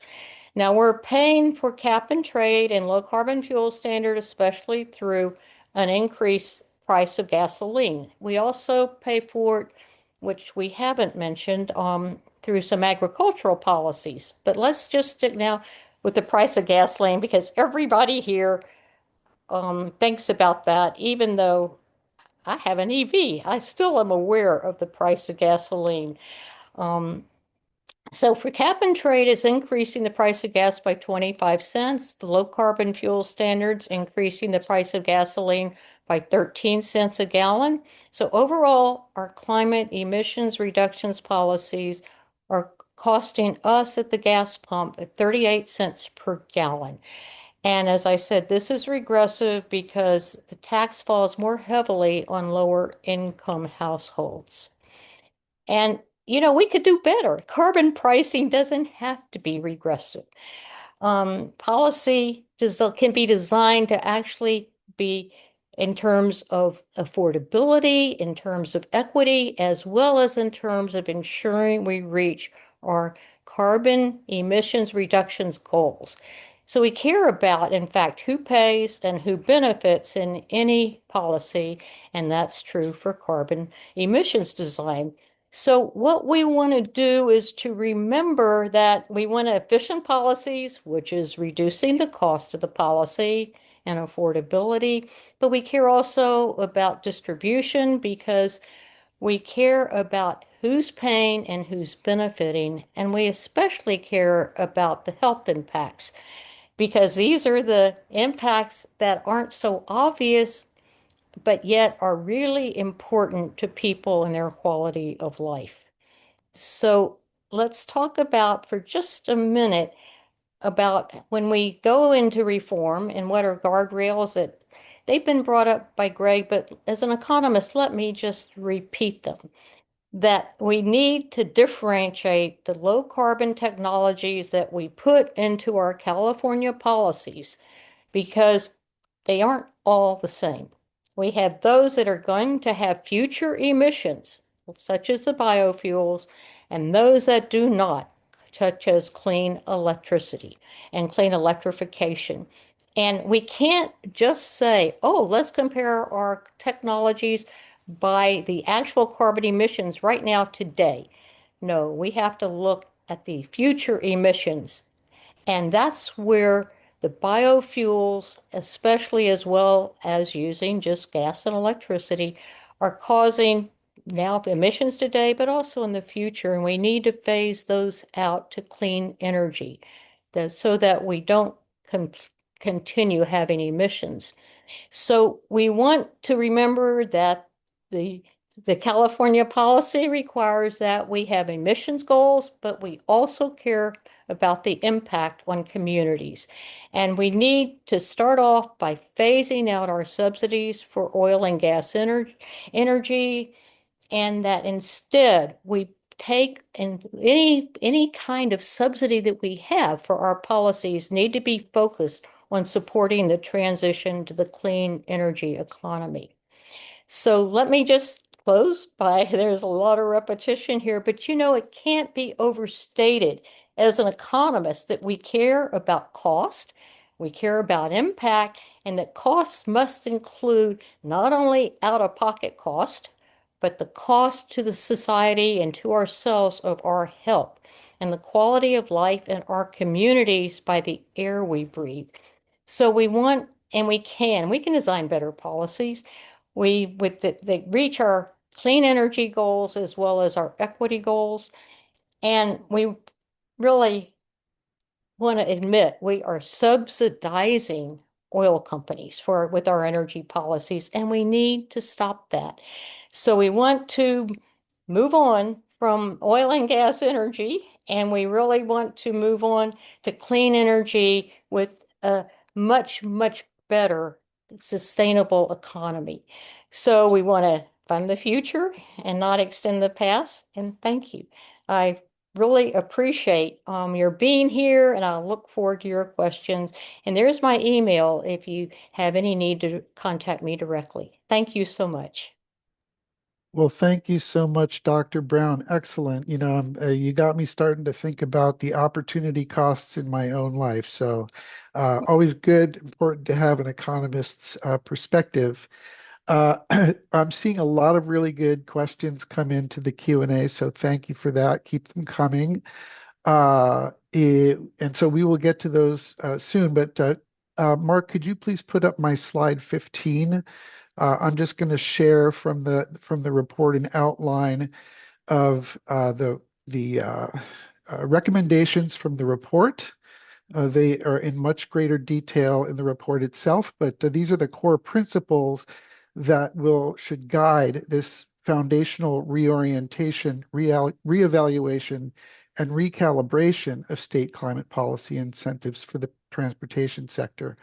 Now we're paying for cap and trade and low carbon fuel standard, especially through an increased price of gasoline. We also pay for it, which we haven't mentioned, through some agricultural policies. But let's just stick now with the price of gasoline because everybody here thinks about that, even though I have an EV. I still am aware of the price of gasoline. So for cap and trade, it's increasing the price of gas by 25 cents. The low carbon fuel standards increasing the price of gasoline by 13 cents a gallon. So overall, our climate emissions reductions policies are costing us at the gas pump at 38 cents per gallon. And as I said, this is regressive because the tax falls more heavily on lower income households. And, we could do better. Carbon pricing doesn't have to be regressive. Policy can be designed to actually be in terms of affordability, in terms of equity, as well as in terms of ensuring we reach our carbon emissions reductions goals. So we care about, in fact, who pays and who benefits in any policy, and that's true for carbon emissions design. So what we want to do is to remember that we want efficient policies, which is reducing the cost of the policy and affordability, but we care also about distribution because we care about who's paying and who's benefiting, and we especially care about the health impacts because these are the impacts that aren't so obvious, but yet are really important to people and their quality of life. So let's talk about for just a minute about when we go into reform and what are guardrails that they've been brought up by Greg, but as an economist, let me just repeat them. That we need to differentiate the low carbon technologies that we put into our California policies because they aren't all the same. We have those that are going to have future emissions, such as the biofuels, and those that do not, such as clean electricity and clean electrification. And we can't just say, oh, let's compare our technologies by the actual carbon emissions right now today. No, we have to look at the future emissions. And that's where the biofuels, especially as well as using just gas and electricity, are causing now emissions today, but also in the future. And we need to phase those out to clean energy so that we don't continue having emissions. So we want to remember that the California policy requires that we have emissions goals, but we also care about the impact on communities. And we need to start off by phasing out our subsidies for oil and gas energy, and that instead we take and any kind of subsidy that we have for our policies need to be focused on supporting the transition to the clean energy economy. So let me just close by, there's a lot of repetition here, but it can't be overstated as an economist that we care about cost, we care about impact, and that costs must include not only out-of-pocket cost, but the cost to the society and to ourselves of our health and the quality of life in our communities by the air we breathe. So we want, and we can design better policies. They reach our clean energy goals as well as our equity goals. And we really want to admit we are subsidizing oil companies with our energy policies, and we need to stop that. So we want to move on from oil and gas energy, and we really want to move on to clean energy with a much, much better sustainable economy. So we want to fund the future and not extend the past. And thank you. I really appreciate your being here, and I'll look forward to your questions. And there's my email if you have any need to contact me directly. Thank you so much. Well, thank you so much, Dr. Brown. Excellent. You got me starting to think about the opportunity costs in my own life. So always good, important to have an economist's perspective. I'm seeing a lot of really good questions come into the Q&A, so thank you for that. Keep them coming. And so we will get to those soon, but Mark, could you please put up my slide 15? I'm just going to share from the report an outline of the recommendations from the report. They are in much greater detail in the report itself, but these are the core principles that should guide this foundational reorientation, reevaluation, and recalibration of state climate policy incentives for the transportation sector.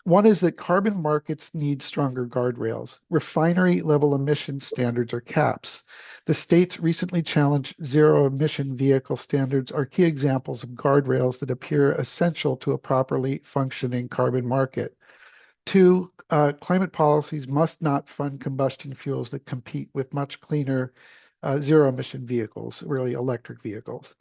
One is that carbon markets need stronger guardrails. Refinery level emission standards or caps. The states recently challenged zero-emission vehicle standards are key examples of guardrails that appear essential to a properly functioning carbon market. Two, climate policies must not fund combustion fuels that compete with much cleaner zero-emission vehicles, really electric vehicles.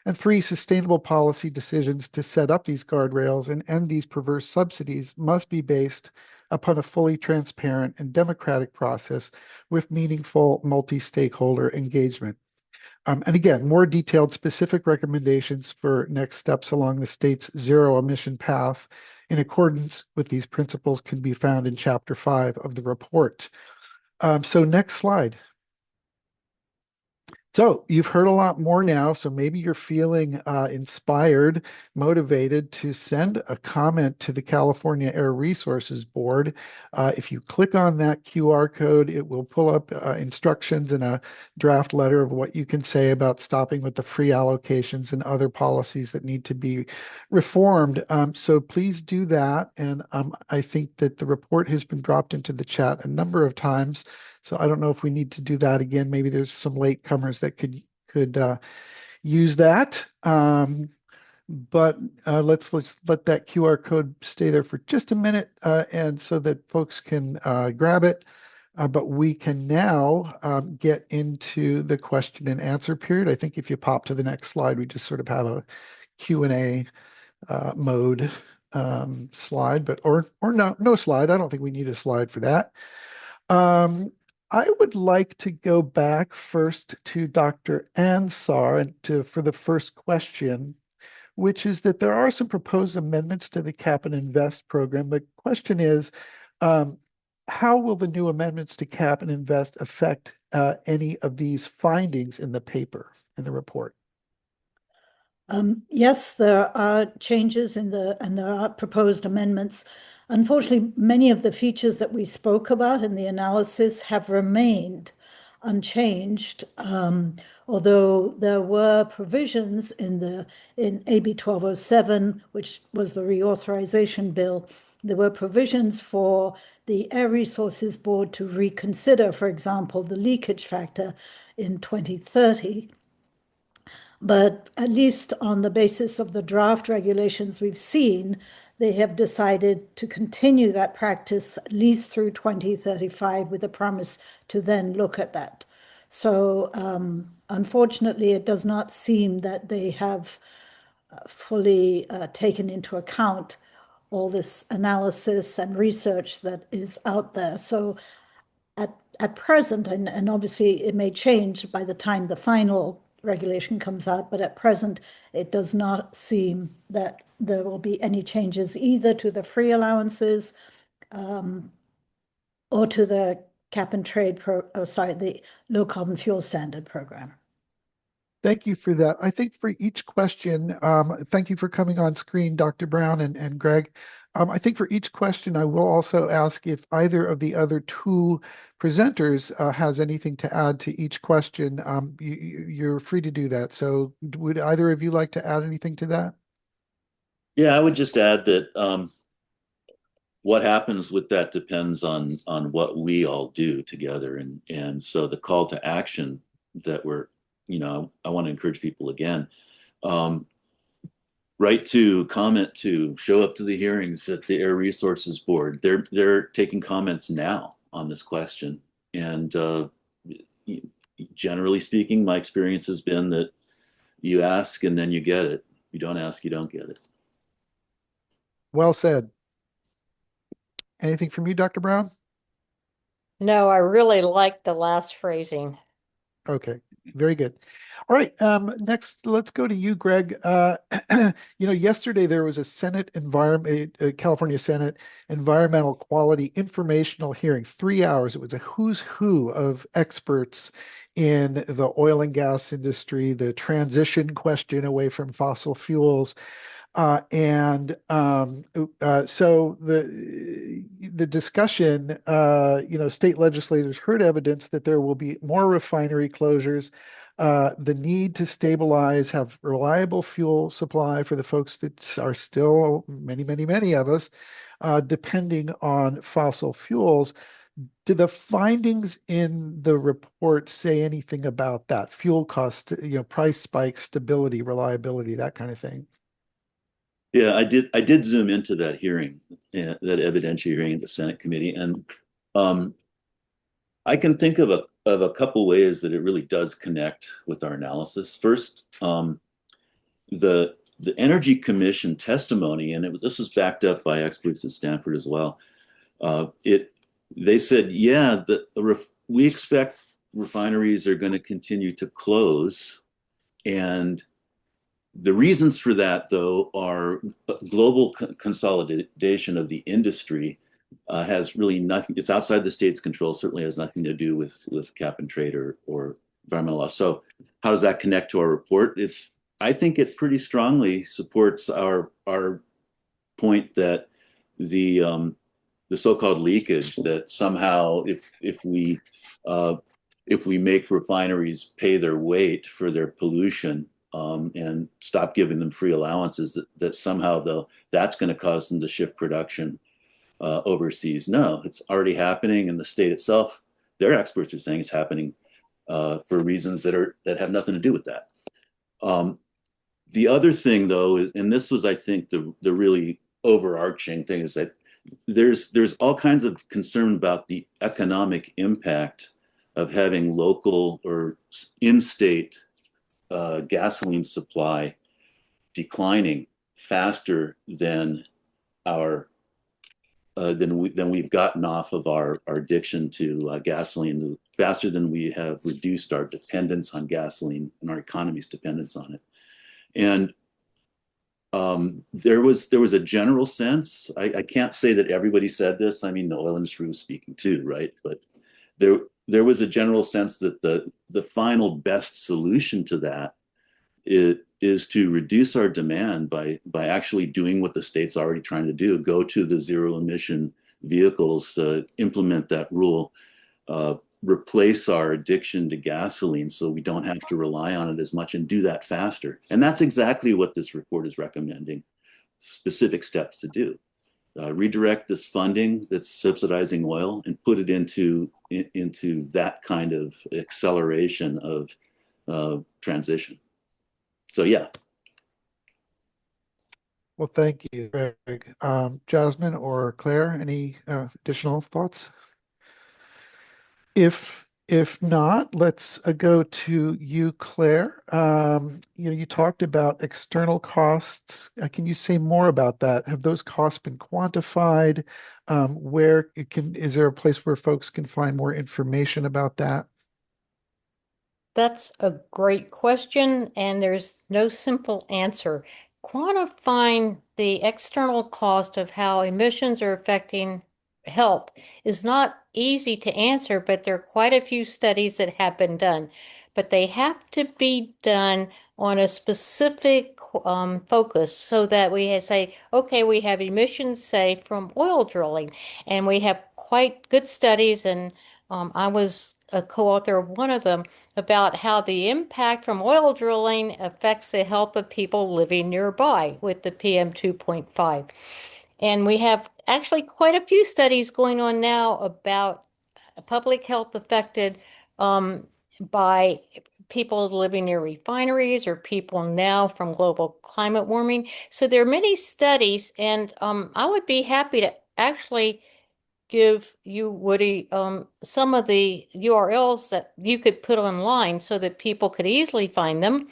And three, sustainable policy decisions to set up these guardrails and end these perverse subsidies must be based upon a fully transparent and democratic process with meaningful multi-stakeholder engagement. And again, more detailed specific recommendations for next steps along the state's zero-emission path in accordance with these principles can be found in Chapter 5 of the report. So next slide. So you've heard a lot more now, so maybe you're feeling inspired, motivated to send a comment to the California Air Resources Board. If you click on that QR code, it will pull up instructions and a draft letter of what you can say about stopping with the free allocations and other policies that need to be reformed. So please do that. And I think that the report has been dropped into the chat a number of times. So I don't know if we need to do that again. Maybe there's some latecomers that could use that. But let's let that QR code stay there for just a minute, and so that folks can grab it. But we can now get into the question and answer period. I think if you pop to the next slide, we just sort of have a Q&A mode slide, but or no slide. I don't think we need a slide for that. I would like to go back first to Dr. Ansar for the first question, which is that there are some proposed amendments to the Cap and Invest program. The question is, how will the new amendments to Cap and Invest affect any of these findings in the paper, in the report? Yes, there are changes and there are proposed amendments. Unfortunately, many of the features that we spoke about in the analysis have remained unchanged, although there were provisions in AB 1207, which was the reauthorization bill. There were provisions for the Air Resources Board to reconsider, for example, the leakage factor in 2030. But at least on the basis of the draft regulations we've seen, they have decided to continue that practice at least through 2035 with a promise to then look at that. So unfortunately, it does not seem that they have fully taken into account all this analysis and research that is out there. So at present, and obviously it may change by the time the final regulation comes out, but at present, it does not seem that there will be any changes either to the free allowances or to the cap and trade the low carbon fuel standard program. Thank you for that. I think for each question, thank you for coming on screen, Dr. Brown and Greg. I think for each question, I will also ask if either of the other two presenters has anything to add to each question. You're free to do that. So would either of you like to add anything to that? Yeah, I would just add that what happens with that depends on what we all do together. And so the call to action that I want to encourage people again, write to, comment to, show up to the hearings at the Air Resources Board. They're taking comments now on this question. And generally speaking, my experience has been that you ask and then you get it. You don't ask, you don't get it. Well said. Anything from you, Dr. Brown? No, I really like the last phrasing. Okay, very good. All right, next, let's go to you, Greg. Yesterday there was a California Senate Environmental Quality Informational Hearing, 3 hours. It was a who's who of experts in the oil and gas industry, the transition question away from fossil fuels. So the discussion, state legislators heard evidence that there will be more refinery closures, the need to stabilize, have reliable fuel supply for the folks that are still, many of us, depending on fossil fuels. Do the findings in the report say anything about that? Fuel cost, price spikes, stability, reliability, that kind of thing? Yeah, I did zoom into that hearing, that evidentiary hearing at the Senate committee, and I can think of a couple ways that it really does connect with our analysis. First, the Energy Commission testimony, and this was backed up by experts at Stanford as well. They said, yeah, we expect refineries are going to continue to close, and the reasons for that, though, are global consolidation of the industry has really nothing. It's outside the state's control. Certainly has nothing to do with cap and trade or environmental law. So, how does that connect to our report? I think it pretty strongly supports our point that the so-called leakage, that somehow if we make refineries pay their weight for their pollution, and stop giving them free allowances, that somehow that's going to cause them to shift production overseas. No, it's already happening, and the state itself, their experts are saying it's happening for reasons that have nothing to do with that. The other thing, though, and this was, I think, the really overarching thing, is that there's all kinds of concern about the economic impact of having local or in-state gasoline supply declining faster than we've gotten off of our addiction to gasoline, faster than we have reduced our dependence on gasoline and our economy's dependence on it. And there was a general sense. I can't say that everybody said this. I mean, the oil industry was speaking too, right? But there was a general sense that the final best solution to that is to reduce our demand by actually doing what the state's already trying to do, go to the zero emission vehicles, implement that rule, replace our addiction to gasoline so we don't have to rely on it as much, and do that faster. And that's exactly what this report is recommending, specific steps to do. Redirect this funding that's subsidizing oil and put it into that kind of acceleration of transition. So yeah. Well, thank you, Greg. Jasmine or Claire, any additional thoughts? If not, let's go to you, Claire. You talked about external costs. Can you say more about that? Have those costs been quantified? Is there a place where folks can find more information about that? That's a great question, and there's no simple answer. Quantifying the external cost of how emissions are affecting health is not easy to answer, but there are quite a few studies that have been done. But they have to be done on a specific focus so that we say, okay, we have emissions, say, from oil drilling, and we have quite good studies, and I was a co-author of one of them about how the impact from oil drilling affects the health of people living nearby with the PM 2.5. And we have actually quite a few studies going on now about public health affected by people living near refineries or people now from global climate warming. So there are many studies, and I would be happy to actually give you, Woody, some of the URLs that you could put online so that people could easily find them.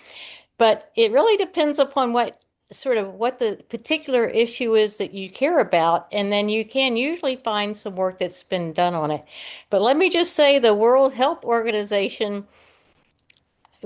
But it really depends upon what the particular issue is that you care about, and then you can usually find some work that's been done on it. But let me just say the World Health Organization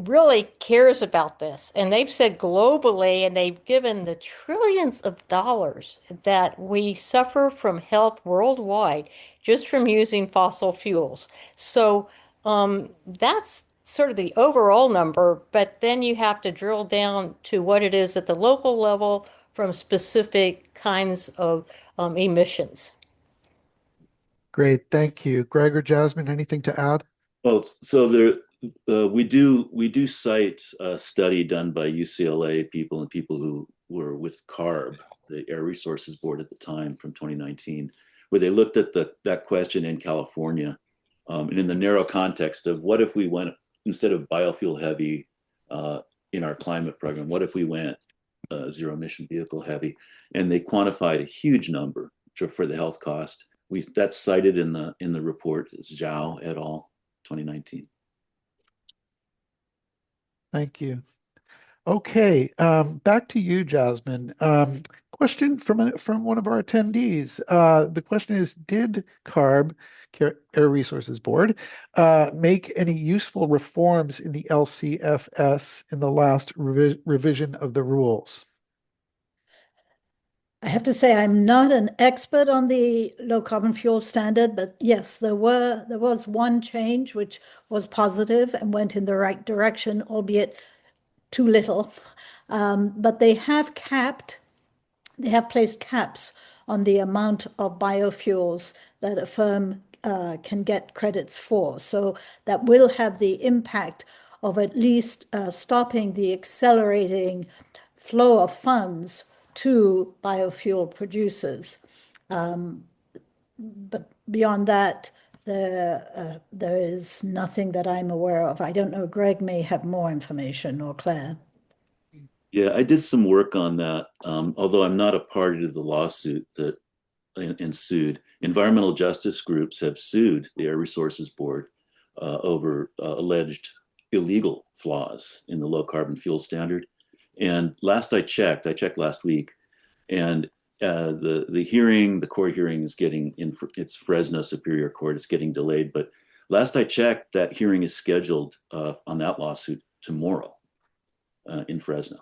really cares about this. And they've said globally, and they've given the trillions of dollars that we suffer from health worldwide just from using fossil fuels. So that's sort of the overall number, but then you have to drill down to what it is at the local level from specific kinds of emissions. Great, thank you. Greg or Jasmine, anything to add? Well, so there, we do cite a study done by UCLA people and people who were with CARB, the Air Resources Board at the time, from 2019, where they looked at that question in California, and in the narrow context of what if we went, instead of biofuel heavy in our climate program, what if we went zero emission vehicle heavy? And they quantified a huge number for the health cost. That's cited in the report. It's Zhao et al. 2019. Thank you. Okay, back to you, Jasmine. Question from one of our attendees. The question is, did CARB, Air Resources Board, make any useful reforms in the LCFS in the last revision of the rules? I have to say I'm not an expert on the low carbon fuel standard, but yes, there was one change which was positive and went in the right direction, albeit too little. But they have placed caps on the amount of biofuels that a firm can get credits for. So that will have the impact of at least stopping the accelerating flow of funds to biofuel producers. But beyond that, there is nothing that I'm aware of. I don't know, Greg may have more information, or Claire. Yeah, I did some work on that, although I'm not a party to the lawsuit that ensued. Environmental justice groups have sued the Air Resources Board over alleged illegal flaws in the low carbon fuel standard. And last I checked last week, and the hearing, the court hearing is getting in, it's Fresno Superior Court, it's getting delayed. But last I checked, that hearing is scheduled on that lawsuit tomorrow in Fresno.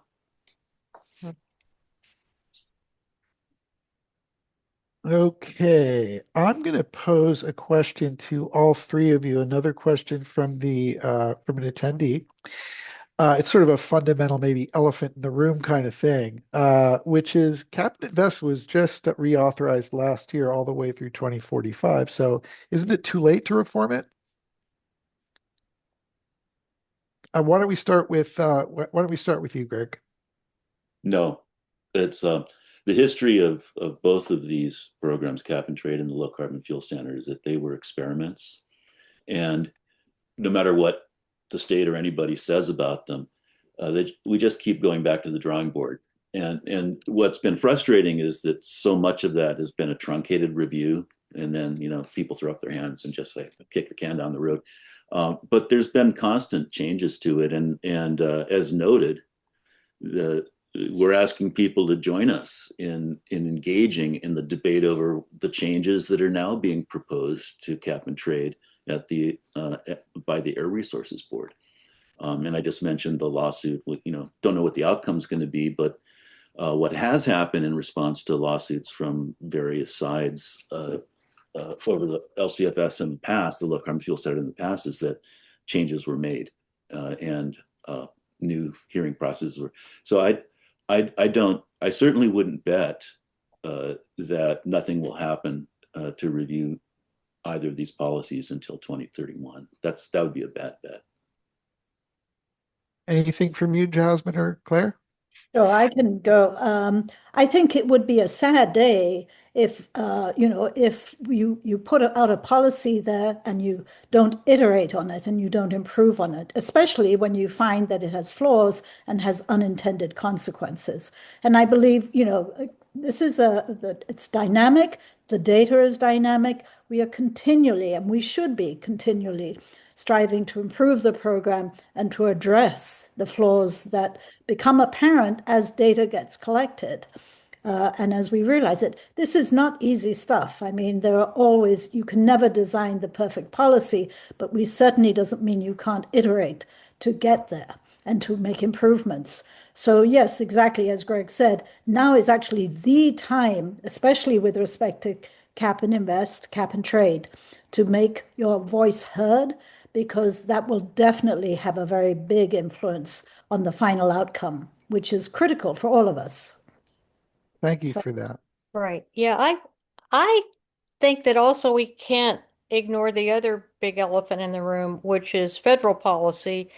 Okay, I'm going to pose a question to all three of you. Another question from the from an attendee. It's sort of a fundamental, maybe elephant in the room kind of thing, which is Cap and Invest was just reauthorized last year all the way through 2045. So isn't it too late to reform it? Why don't we start with why don't we start with you, Greg? No, it's the history of both of these programs, cap and trade and the low carbon fuel standard, is that they were experiments. And no matter what the state or anybody says about them, we just keep going back to the drawing board. And what's been frustrating is that so much of that has been a truncated review, and then people throw up their hands and just say kick the can down the road. But there's been constant changes to it, and as noted, the we're asking people to join us in engaging in the debate over the changes that are now being proposed to cap and trade at the by the Air Resources Board. And I just mentioned the lawsuit. Don't know what the outcome is going to be, but what has happened in response to lawsuits from various sides over the LCFS in the past, the low carbon fuel standard in the past, is that changes were made and new hearing processes were. So I certainly wouldn't bet that nothing will happen to review either of these policies until 2031. That would be a bad bet. Anything from you, Jasmine or Claire? So I can go. I think it would be a sad day if if you put out a policy there and you don't iterate on it and you don't improve on it, especially when you find that it has flaws and has unintended consequences. And I believe, this is it's dynamic. The data is dynamic. We are continually, and we should be continually striving to improve the program and to address the flaws that become apparent as data gets collected. And as we realize it, this is not easy stuff. I mean, there are always, you can never design the perfect policy, but we certainly doesn't mean you can't iterate to get there and to make improvements. So yes, exactly as Greg said, now is actually the time, especially with respect to cap and invest, cap and trade, to make your voice heard, because that will definitely have a very big influence on the final outcome, which is critical for all of us. Thank you for that. Right. Yeah, I think that also we can't ignore the other big elephant in the room, which is federal policy,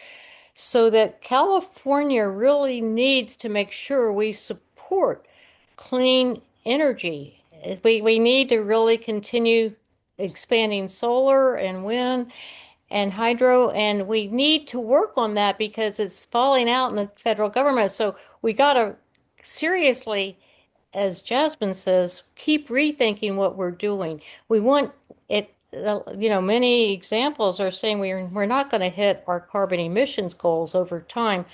so that California really needs to make sure we support clean energy. We need to really continue expanding solar and wind and hydro, and we need to work on that because it's falling out in the federal government. So we got to seriously, as Jasmine says, keep rethinking what we're doing. We want it, many examples are saying we're not going to hit our carbon emissions goals over time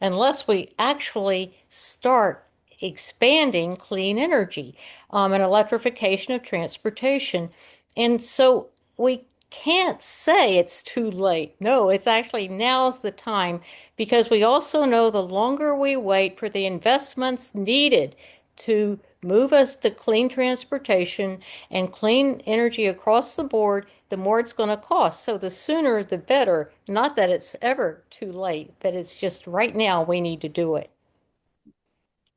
unless we actually start expanding clean energy and electrification of transportation. And so we can't say it's too late. No, it's actually now's the time because we also know the longer we wait for the investments needed to move us to clean transportation and clean energy across the board, the more it's going to cost. So the sooner the better. Not that it's ever too late, but it's just right now we need to do it.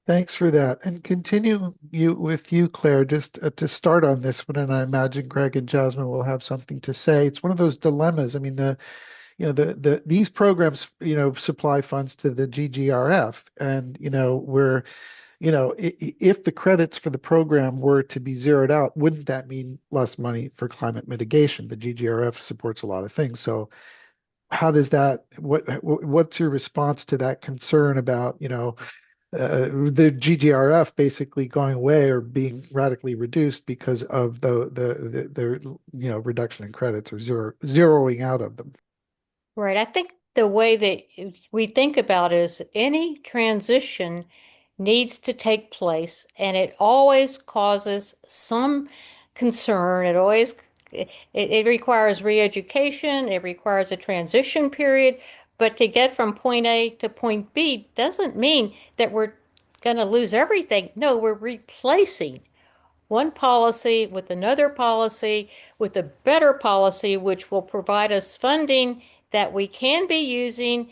Thanks for that. And continue with you, Claire, just to start on this one, and I imagine Greg and Jasmine will have something to say. It's one of those dilemmas. I mean, these programs, supply funds to the GGRF, and if the credits for the program were to be zeroed out, wouldn't that mean less money for climate mitigation? The GGRF supports a lot of things. So how does that, what's your response to that concern about, the GGRF basically going away or being radically reduced because of the reduction in credits or zeroing out of them? Right. I think the way that we think about it is any transition needs to take place, and it always causes some concern. It requires re-education, it requires a transition period, but to get from point A to point B doesn't mean that we're going to lose everything. No, we're replacing one policy with another policy with a better policy, which will provide us funding that we can be using.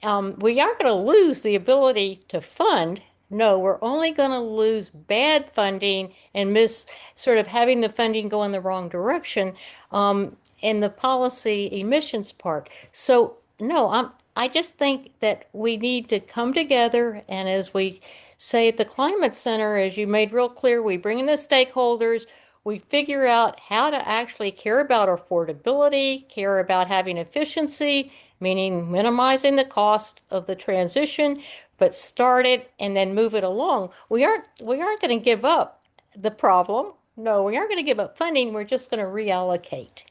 We aren't going to lose the ability to fund. No, we're only going to lose bad funding and miss sort of having the funding go in the wrong direction in the policy emissions part. So, no, I just think that we need to come together, and as we say at the Climate Center, as you made real clear, we bring in the stakeholders, we figure out how to actually care about affordability, care about having efficiency, meaning minimizing the cost of the transition, but start it and then move it along. We aren't going to give up the problem. No, we aren't going to give up funding. We're just going to reallocate.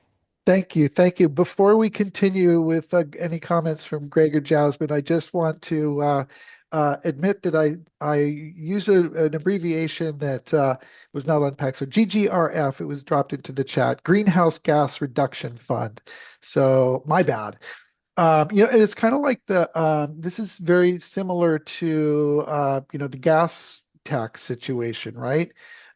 Thank you. Thank you. Before we continue with any comments from Greg or Jasmine, I just want to admit that I used an abbreviation that was not unpacked. So GGRF, it was dropped into the chat, Greenhouse Gas Reduction Fund. So my bad. And it's kind of like this is very similar to, the gas tax situation, right?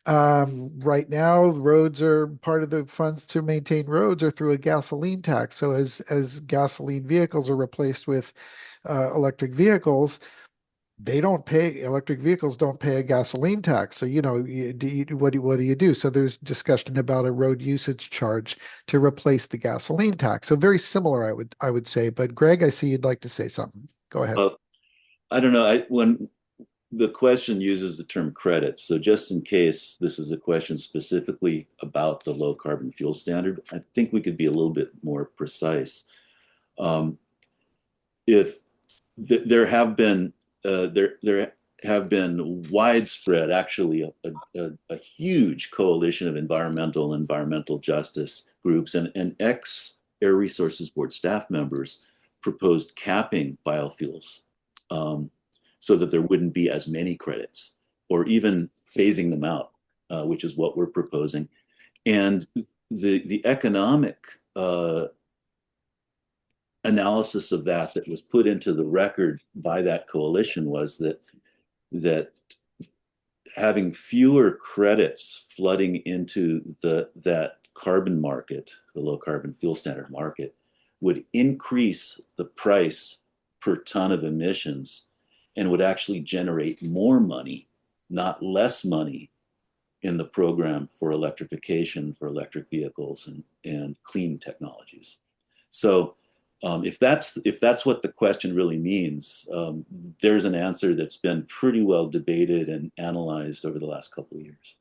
Right now, roads are part of the funds to maintain roads are through a gasoline tax. So as gasoline vehicles are replaced with electric vehicles, electric vehicles don't pay a gasoline tax. So, what do you do? So there's discussion about a road usage charge to replace the gasoline tax. So very similar, I would say. But Greg, I see you'd like to say something. Go ahead. Well, I don't know. When the question uses the term credits, so just in case this is a question specifically about the low carbon fuel standard, I think we could be a little bit more precise. If there have been widespread, actually a huge coalition of environmental justice groups and ex Air Resources Board staff members proposed capping biofuels so that there wouldn't be as many credits, or even phasing them out, which is what we're proposing. And the economic analysis of that was put into the record by that coalition was that having fewer credits flooding into that carbon market, the low carbon fuel standard market, would increase the price per ton of emissions and would actually generate more money, not less money, in the program for electrification, for electric vehicles and clean technologies. So if that's what the question really means, there's an answer that's been pretty well debated and analyzed over the last couple of years.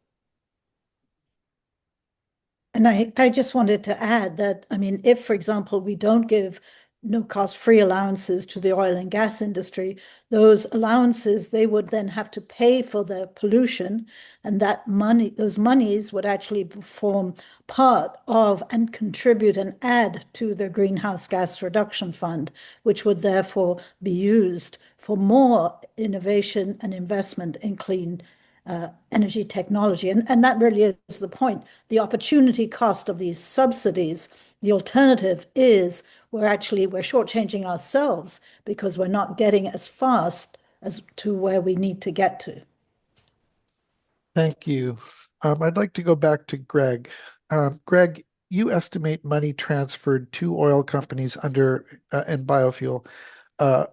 And I just wanted to add that, I mean, if, for example, we don't give no-cost free allowances to the oil and gas industry, those allowances, they would then have to pay for the pollution, and that money, those monies would actually form part of and contribute and add to the greenhouse gas reduction fund, which would therefore be used for more innovation and investment in clean energy technology. And that really is the point. The opportunity cost of these subsidies, the alternative is we're shortchanging ourselves because we're not getting as fast as to where we need to get to. Thank you. I'd like to go back to Greg. Greg, you estimate money transferred to oil companies under and biofuel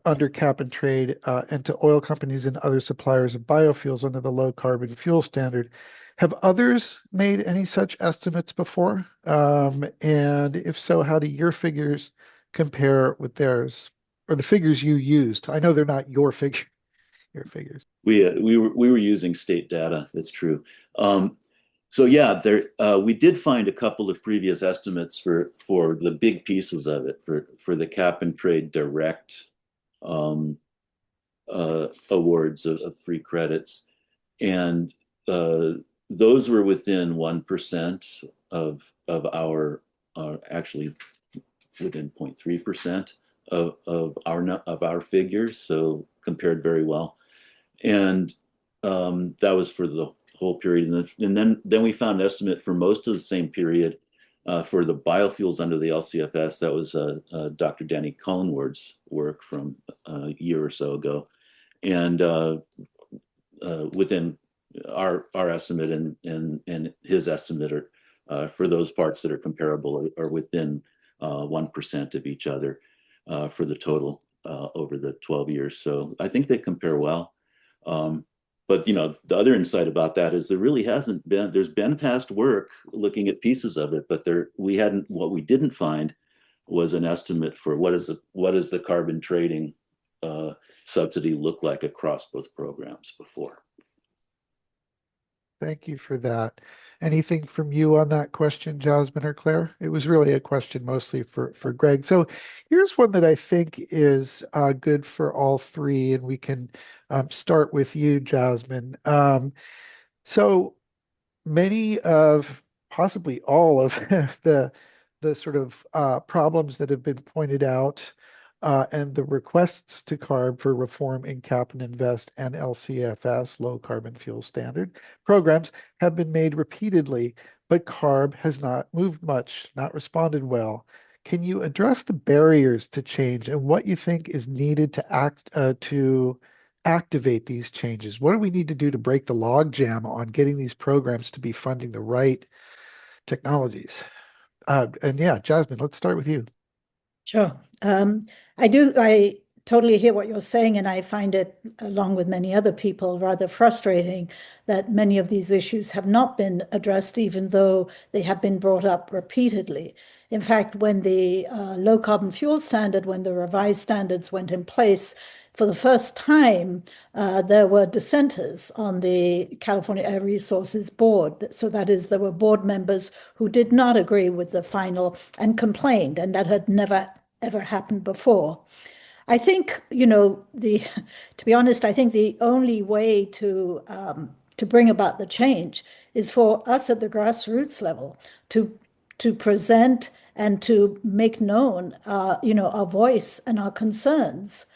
under cap and trade and to oil companies and other suppliers of biofuels under the low carbon fuel standard. Have others made any such estimates before? And if so, how do your figures compare with theirs, or the figures you used? I know they're not your figures. We were using state data. That's true. So yeah, we did find a couple of previous estimates for the big pieces of it, for the cap and trade direct awards of free credits, and those were within 1% of our actually within 0.3% of our figures, so compared very well. And that was for the whole period. And then we found an estimate for most of the same period for the biofuels under the LCFS. That was Dr. Danny Cullenward's work from a year or so ago. And within our estimate and his estimate are for those parts that are comparable are within 1% of each other for the total over the 12 years. So I think they compare well. But the other insight about that is there really hasn't been. There's been past work looking at pieces of it, but what we didn't find was an estimate for what is the carbon trading subsidy look like across both programs before. Thank you for that. Anything from you on that question, Jasmine or Claire? It was really a question mostly for Greg. So here's one that I think is good for all three, and we can start with you, Jasmine. So many of, possibly all of the sort of problems that have been pointed out and the requests to CARB for reform in Cap and Invest and LCFS, Low Carbon Fuel Standard programs have been made repeatedly, but CARB has not moved much, not responded well. Can you address the barriers to change and what you think is needed to activate these changes? What do we need to do to break the logjam on getting these programs to be funding the right technologies? And yeah, Jasmine, let's start with you. Sure. I totally hear what you're saying, and I find it, along with many other people, rather frustrating that many of these issues have not been addressed, even though they have been brought up repeatedly. In fact, when the low carbon fuel standard, when the revised standards went in place, for the first time, there were dissenters on the California Air Resources Board. So that is, there were board members who did not agree with the final and complained, and that had never, ever happened before. I think, to be honest, I think the only way to bring about the change is for us at the grassroots level to present and to make known, our voice and our concerns.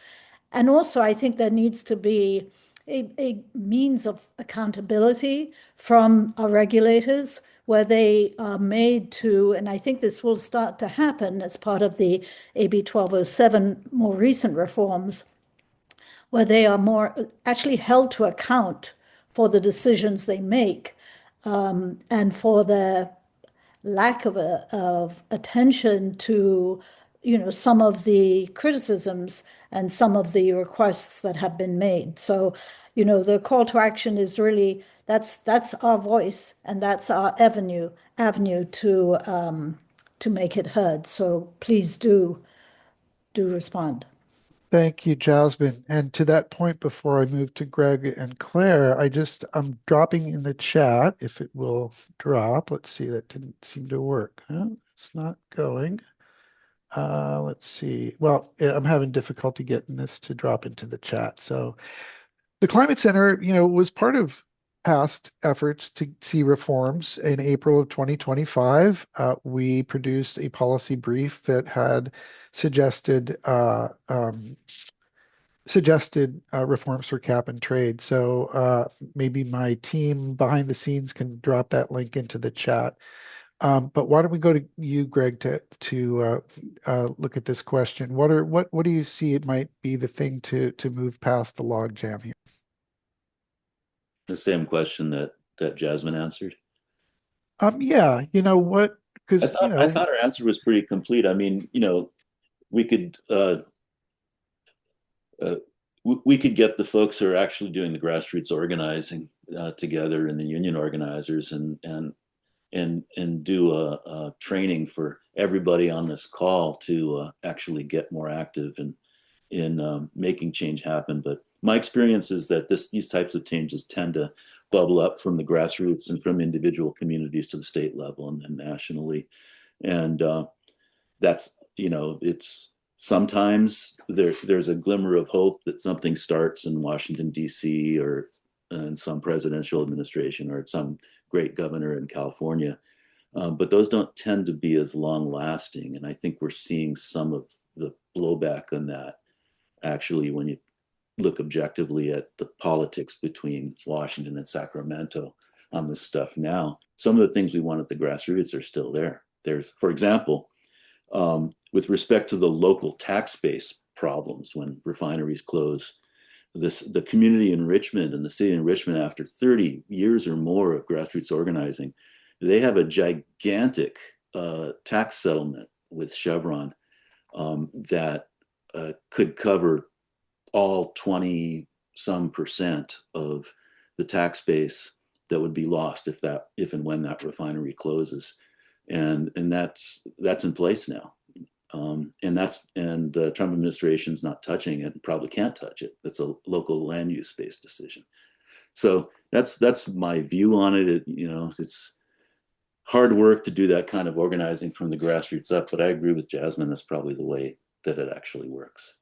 And also, I think there needs to be a means of accountability from our regulators where they are made to, and I think this will start to happen as part of the AB 1207 more recent reforms, where they are more actually held to account for the decisions they make and for their lack of attention to some of the criticisms and some of the requests that have been made. So the call to action is really that's our voice and that's our avenue to make it heard. So please do respond. Thank you, Jasmine. And to that point, before I move to Greg and Claire, I'm dropping in the chat if it will drop. Let's see, that didn't seem to work. Huh? It's not going. Let's see. Well, I'm having difficulty getting this to drop into the chat. So the Climate Center, was part of past efforts to see reforms. In April of 2025, we produced a policy brief that had suggested reforms for cap and trade. So maybe my team behind the scenes can drop that link into the chat. But why don't we go to you, Greg, to look at this question? What do you see it might be the thing to move past the logjam here? The same question that Jasmine answered. Yeah, what? Because I thought her answer was pretty complete. I mean, we could get the folks who are actually doing the grassroots organizing together and the union organizers and do a training for everybody on this call to actually get more active in making change happen. But my experience is that these types of changes tend to bubble up from the grassroots and from individual communities to the state level and then nationally. And that's, it's sometimes there's a glimmer of hope that something starts in Washington, D.C. or in some presidential administration or at some great governor in California. But those don't tend to be as long lasting. And I think we're seeing some of the blowback on that actually when you look objectively at the politics between Washington and Sacramento on this stuff now. Some of the things we want at the grassroots are still there. There's, for example, with respect to the local tax base problems when refineries close, the community enrichment and the city enrichment after 30 years or more of grassroots organizing, they have a gigantic tax settlement with Chevron that could cover all 20 some percent of the tax base that would be lost if and when that refinery closes, and that's in place now. And the Trump administration's not touching it and probably can't touch it. That's a local land use based decision. So that's my view on it. It's hard work to do that kind of organizing from the grassroots up, but I agree with Jasmine. That's probably the way that it actually works.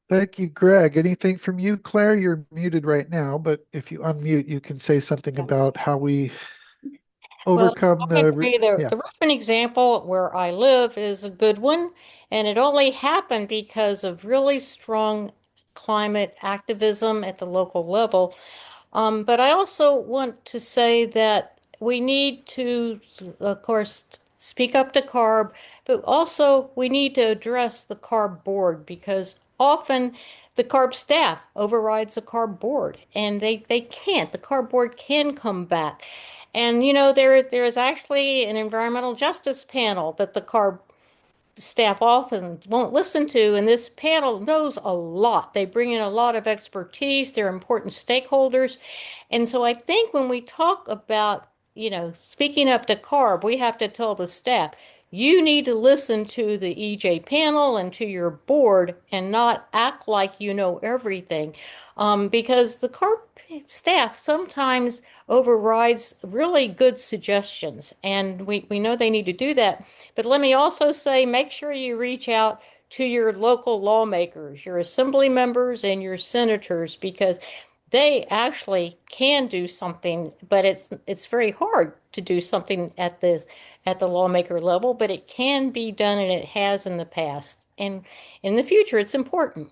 Thank you, Greg. Anything from you, Claire? You're muted right now, but if you unmute, you can say something about how we Well, overcome I the, agree. yeah. The Richmond example where I live is a good one, and it only happened because of really strong climate activism at the local level. But I also want to say that we need to, of course, speak up to CARB, but also we need to address the CARB board because often the CARB staff overrides the CARB board, and they can't. The CARB board can come back. And there is actually an environmental justice panel that the CARB staff often won't listen to, and this panel knows a lot. They bring in a lot of expertise. They're important stakeholders. And so I think when we talk about, speaking up to CARB, we have to tell the staff, you need to listen to the EJ panel and to your board and not act like you know everything. Because the CARB staff sometimes overrides really good suggestions, and we know they need to do that. But let me also say, make sure you reach out to your local lawmakers, your assembly members, and your senators, because they actually can do something, but it's very hard to do something at the lawmaker level, but it can be done and it has in the past. And in the future, it's important.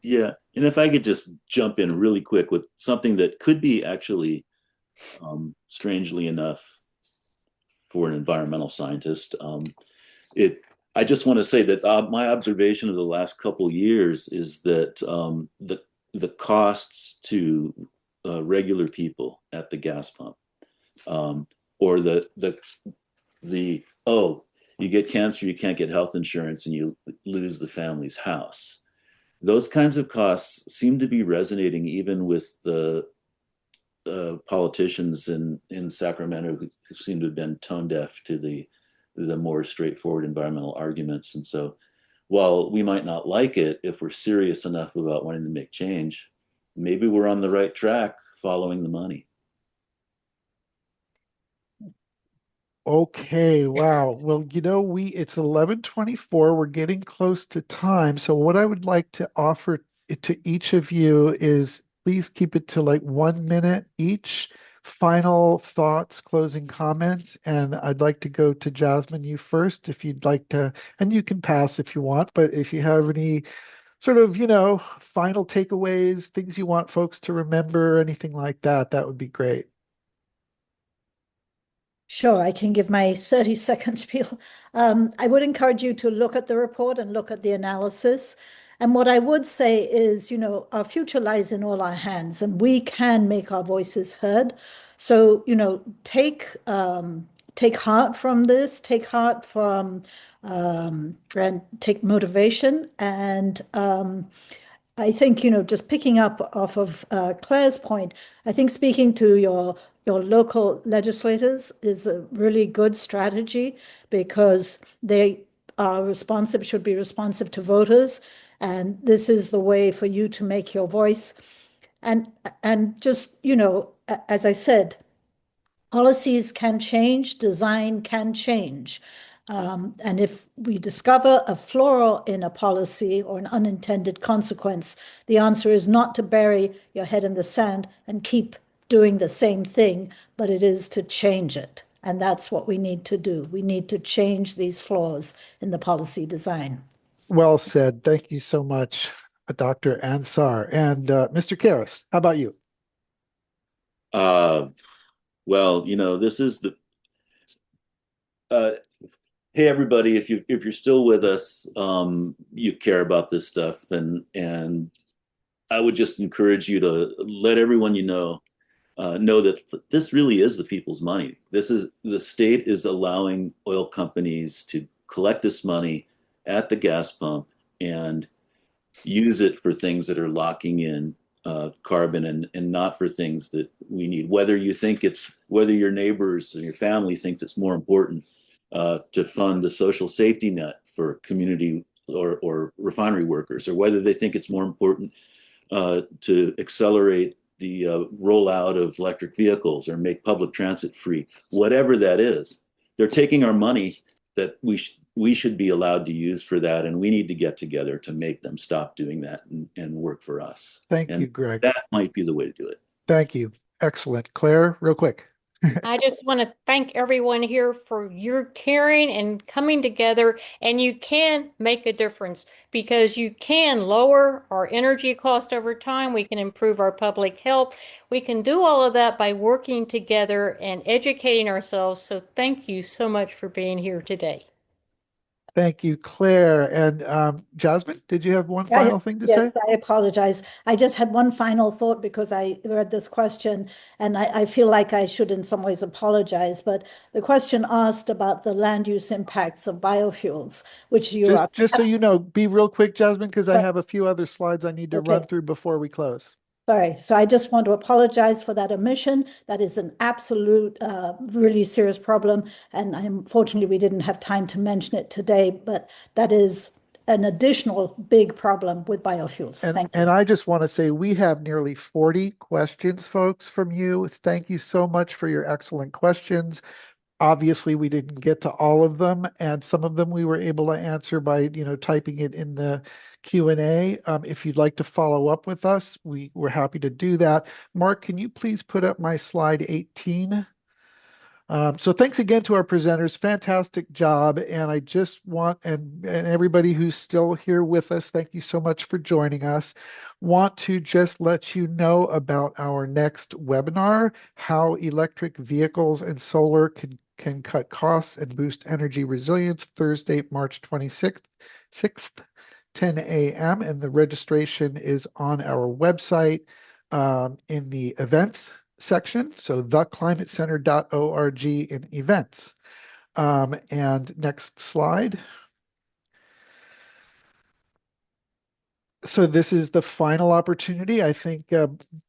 Yeah, and if I could just jump in really quick with something that could be actually, strangely enough, for an environmental scientist, I just want to say that my observation of the last couple years is that the costs to regular people at the gas pump, or oh, you get cancer, you can't get health insurance, and you lose the family's house. Those kinds of costs seem to be resonating even with the politicians in Sacramento who seem to have been tone deaf to the more straightforward environmental arguments. And so while we might not like it, if we're serious enough about wanting to make change, maybe we're on the right track following the money. Okay, wow. Well, it's 11:24. We're getting close to time. So what I would like to offer to each of you is please keep it to like 1 minute each. Final thoughts, closing comments, and I'd like to go to Jasmine, you first, if you'd like to, and you can pass if you want, but if you have any sort of, final takeaways, things you want folks to remember, anything like that, that would be great. Sure, I can give my 30-second spiel. I would encourage you to look at the report and look at the analysis. And what I would say is, our future lies in all our hands, and we can make our voices heard. So, take heart from this, take heart from, and take motivation. And I think, just picking up off of Claire's point, I think speaking to your local legislators is a really good strategy because they are responsive, should be responsive to voters, and this is the way for you to make your voice. And just, as I said, policies can change, design can change. And if we discover a flaw in a policy or an unintended consequence, the answer is not to bury your head in the sand and keep doing the same thing, but it is to change it. And that's what we need to do. We need to change these flaws in the policy design. Well said. Thank you so much, Dr. Ansar. And Mr. Karras, how about you? Well, this is the hey everybody, if you're still with us, you care about this stuff, and I would just encourage you to let everyone know that this really is the people's money. This is the state is allowing oil companies to collect this money at the gas pump and use it for things that are locking in carbon and not for things that we need. Whether your neighbors and your family thinks it's more important to fund the social safety net for community or refinery workers, or whether they think it's more important to accelerate the rollout of electric vehicles or make public transit free, whatever that is, they're taking our money that we should be allowed to use for that, and we need to get together to make them stop doing that and work for us. Thank And you, Greg. that might be the way to do it. Thank you. Excellent. Claire, real quick. I just want to thank everyone here for your caring and coming together. And you can make a difference because you can lower our energy cost over time. We can improve our public health. We can do all of that by working together and educating ourselves. So thank you so much for being here today. Thank you, Claire. And Jasmine, did you have one final thing to say? Yes, I apologize. I just had one final thought because I read this question and I feel like I should in some ways apologize. But the question asked about the land use impacts of biofuels, which you are. Just so you know, be real quick, Jasmine, because I Right. have a few other slides I need to Okay. run through before we close. Sorry. So I just want to apologize for that omission. That is an absolute, really serious problem. And unfortunately, we didn't have time to mention it today, but that is an additional big problem with biofuels. Thank you. And I just want to say we have nearly 40 questions, folks, from you. Thank you so much for your excellent questions. Obviously, we didn't get to all of them, and some of them we were able to answer by, typing it in the Q&A. If you'd like to follow up with us, we're happy to do that. Mark, can you please put up my slide 18? So thanks again to our presenters. Fantastic job. And I just want, and everybody who's still here with us, thank you so much for joining us. Want to just let you know about our next webinar, how electric vehicles and solar can cut costs and boost energy resilience, Thursday, March 26th, 10 a.m. And the registration is on our website in the events section. So theclimatecenter.org in events. And next slide. So this is the final opportunity. I think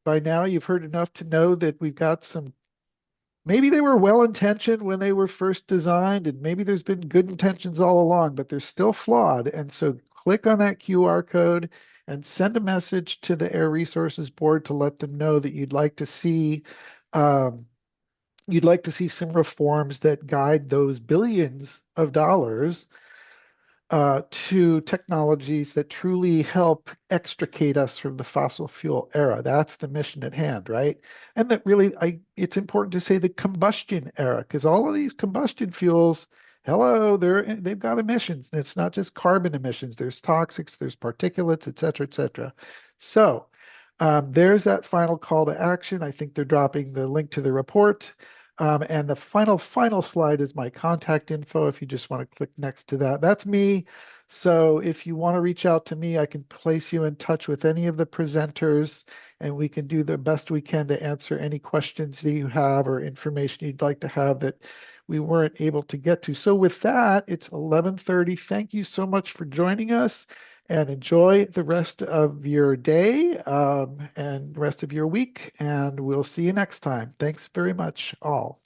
by now you've heard enough to know that we've got maybe they were well-intentioned when they were first designed, and maybe there's been good intentions all along, but they're still flawed. And so click on that QR code and send a message to the Air Resources Board to let them know that you'd like to see some reforms that guide those billions of dollars to technologies that truly help extricate us from the fossil fuel era. That's the mission at hand, right? And that really, it's important to say the combustion era, because all of these combustion fuels, hello, they've got emissions, and it's not just carbon emissions. There's toxics, there's particulates, et cetera, et cetera. So there's that final call to action. I think they're dropping the link to the report. And the final slide is my contact info if you just want to click next to that. That's me. So if you want to reach out to me, I can place you in touch with any of the presenters, and we can do the best we can to answer any questions that you have or information you'd like to have that we weren't able to get to. So with that, it's 11:30. Thank you so much for joining us, and enjoy the rest of your day and rest of your week. And we'll see you next time. Thanks very much, all.